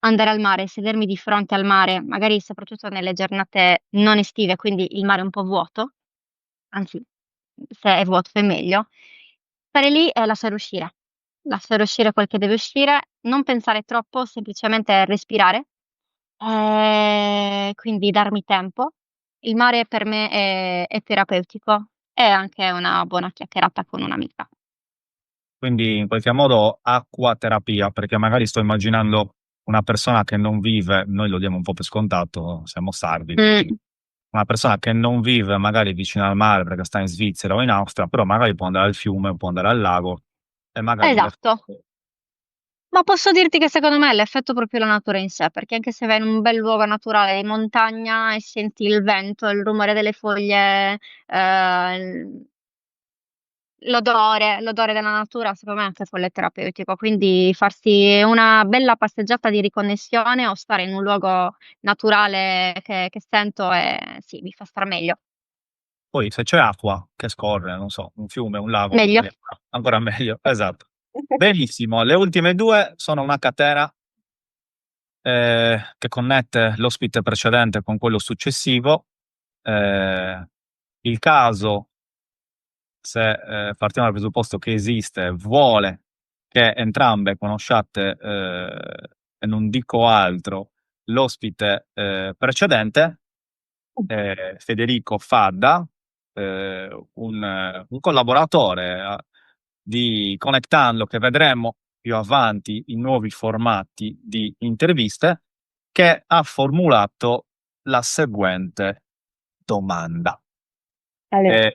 andare al mare, sedermi di fronte al mare, magari soprattutto nelle giornate non estive, quindi il mare è un po' vuoto, anzi, se è vuoto è meglio, stare lì e lasciare uscire. lasciare uscire quel che deve uscire, non pensare troppo, semplicemente respirare, quindi darmi tempo. Il mare per me è terapeutico, è anche una buona chiacchierata con un'amica. Quindi in qualche modo acquaterapia, perché magari sto immaginando una persona che non vive, noi lo diamo un po' per scontato, siamo sardi, Mm, una persona che non vive magari vicino al mare perché sta in Svizzera o in Austria, però magari può andare al fiume, può andare al lago e magari esatto. Ma posso dirti che secondo me è l'effetto proprio la natura in sé, perché anche se vai in un bel luogo naturale di montagna e senti il vento, il rumore delle foglie, il- l'odore della natura, secondo me anche quello è terapeutico. Quindi farsi una bella passeggiata di riconnessione o stare in un luogo naturale che sento sì, mi fa star meglio. poi se c'è acqua che scorre, non so, un fiume, un lago, Meglio. magari ancora meglio, esatto. Benissimo, le ultime due sono una catena che connette l'ospite precedente con quello successivo. Eh, il caso, se partiamo dal presupposto che esiste, vuole che entrambe conosciate, e non dico altro, l'ospite precedente, Federico Fadda, un collaboratore di Connectando, che vedremo più avanti in nuovi formati di interviste, che ha formulato la seguente domanda. Allora,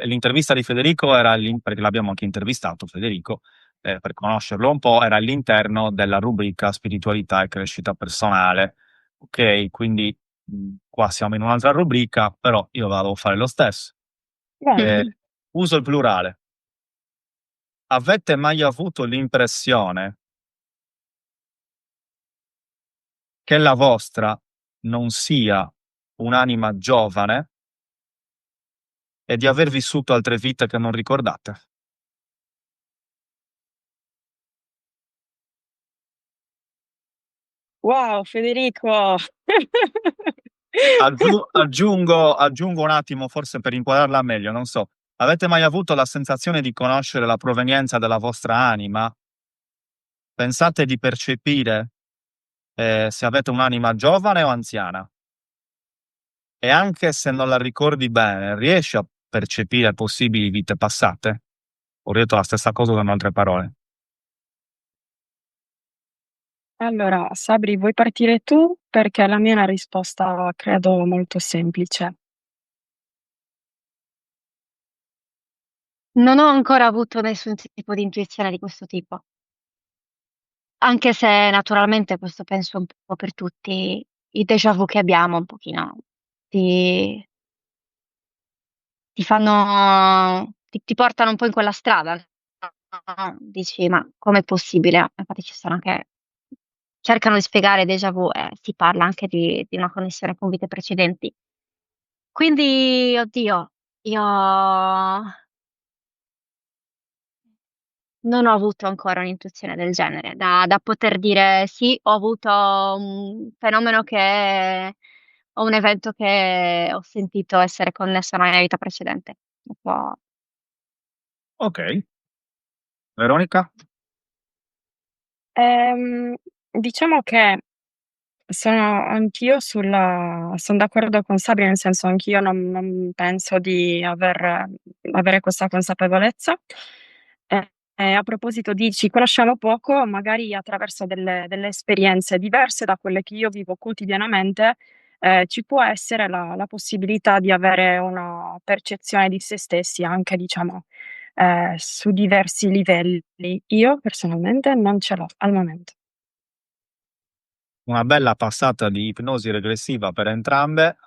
L'intervista di Federico era perché l'abbiamo anche intervistato, Federico, per conoscerlo un po', era all'interno della rubrica spiritualità e crescita personale. Ok, quindi qua siamo in un'altra rubrica, però io vado a fare lo stesso. vai. Uso il plurale. Avete mai avuto l'impressione che la vostra non sia un'anima giovane e di aver vissuto altre vite che non ricordate? Wow, Federico! Aggiungo un attimo, forse per inquadrarla meglio, non so. Avete mai avuto la sensazione di conoscere la provenienza della vostra anima? Pensate di percepire se avete un'anima giovane o anziana? E anche se non la ricordi bene, riesci a percepire possibili vite passate? Ho detto la stessa cosa con altre parole. Allora, Sabri, vuoi partire tu? Perché la mia è una risposta, credo, molto semplice. Non ho ancora avuto nessun tipo di intuizione di questo tipo, anche se naturalmente questo penso un po' per tutti i déjà vu che abbiamo un pochino. Ti, ti portano un po' in quella strada, no? Dici, ma com'è possibile? Infatti ci sono anche, cercano di spiegare déjà vu e si parla anche di una connessione con vite precedenti. Quindi, oddio, io non ho avuto ancora un'intuizione del genere, da poter dire sì, ho avuto un fenomeno o un evento che ho sentito essere connesso alla mia vita precedente. Un po'. Ok, Veronica? Ehm, diciamo che sono anch'io sono d'accordo con Sabri, nel senso anch'io non penso di avere questa consapevolezza. E a proposito di ci conosciamo poco, magari attraverso delle esperienze diverse da quelle che io vivo quotidianamente, ci può essere la possibilità di avere una percezione di se stessi anche, diciamo, su diversi livelli. Io personalmente non ce l'ho al momento. Una bella passata di ipnosi regressiva per entrambe.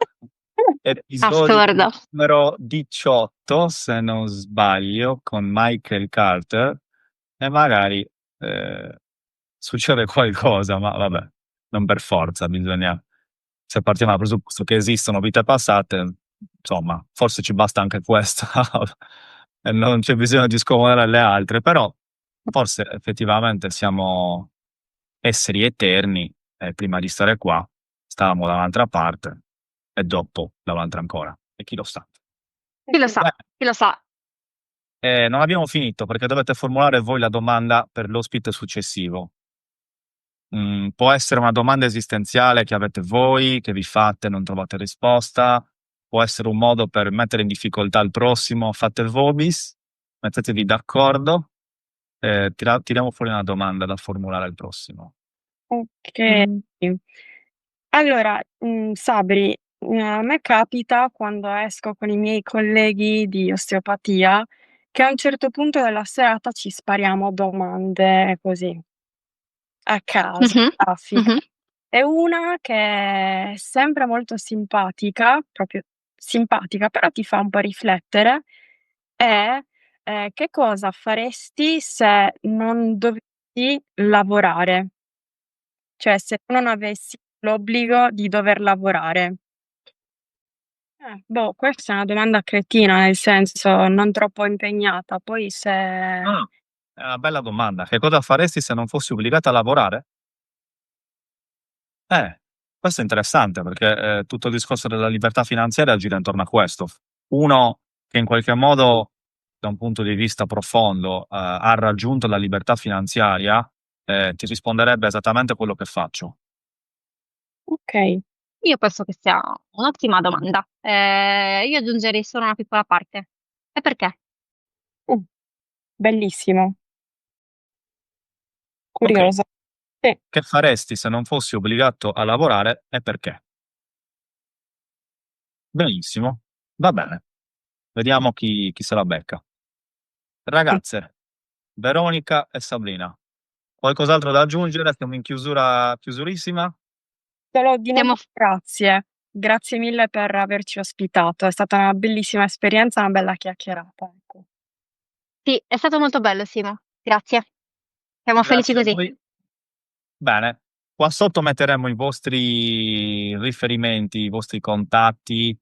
Episodio Assurdo. numero 18, se non sbaglio, con Michael Carter. E magari succede qualcosa, ma vabbè, non per forza, bisogna. Se partiamo dal presupposto che esistono vite passate, insomma, forse ci basta anche questo e non c'è bisogno di scomodare le altre, però forse effettivamente siamo esseri eterni e prima di stare qua stavamo da un'altra parte e dopo da un'altra ancora. E chi lo sa? Chi lo sa, Beh, chi lo sa. Non abbiamo finito perché dovete formulare voi la domanda per l'ospite successivo. Può essere una domanda esistenziale che avete voi, che vi fate, non trovate risposta. Può essere un modo per mettere in difficoltà il prossimo. Fate vobis, mettetevi d'accordo. Tiriamo fuori una domanda da formulare al prossimo. Ok. Allora, Sabri, a me capita quando esco con i miei colleghi di osteopatia che a un certo punto della serata ci spariamo domande così, a caso, Mhm, traffico. mhm. E una che è sempre molto simpatica, proprio simpatica, però ti fa un po' riflettere, è che cosa faresti se non dovessi lavorare? Cioè, se tu non avessi l'obbligo di dover lavorare. Boh, questa è una domanda cretina, nel senso non troppo impegnata. Poi se Ah, è una bella domanda. Che cosa faresti se non fossi obbligata a lavorare? Questo è interessante perché tutto il discorso della libertà finanziaria gira intorno a questo. Uno che in qualche modo, da un punto di vista profondo, ha raggiunto la libertà finanziaria, ti risponderebbe esattamente quello che faccio. okay. Io penso che sia un'ottima domanda. Io aggiungerei solo una piccola parte. E perché? Uh, bellissimo, Ok, curiosa. Sì, che faresti se non fossi obbligato a lavorare e perché? Benissimo, va bene. Vediamo chi se la becca. Ragazze, Veronica e Sabrina, qualcos'altro da aggiungere? Siamo in chiusurissima? solo di nuovo Siamo... grazie. Grazie mille per averci ospitato. È stata una bellissima esperienza, una bella chiacchierata, ecco. Sì, è stato molto bello, Simo. Grazie. Siamo felici Grazie a così. voi. Bene, qua sotto metteremo i vostri riferimenti, i vostri contatti,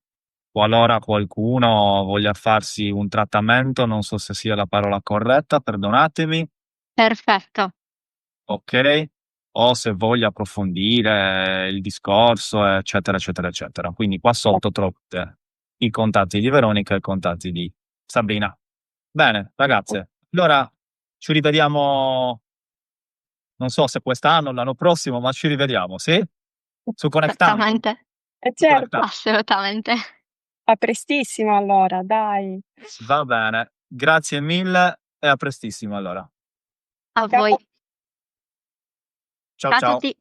qualora qualcuno voglia farsi un trattamento, non so se sia la parola corretta, perdonatemi, Perfetto. ok? O se voglia approfondire il discorso, eccetera, eccetera, eccetera. Quindi qua sotto trovate i contatti di Veronica e i contatti di Sabrina. Bene, ragazze, allora ci rivediamo, non so se quest'anno o l'anno prossimo, ma ci rivediamo, sì? Su Connectando. Esattamente. Su Certo, Connectando. Assolutamente. a prestissimo allora, dai. Va bene, grazie mille e a prestissimo allora. A voi. Ciao. Ciao Ciao a ciao. tutti.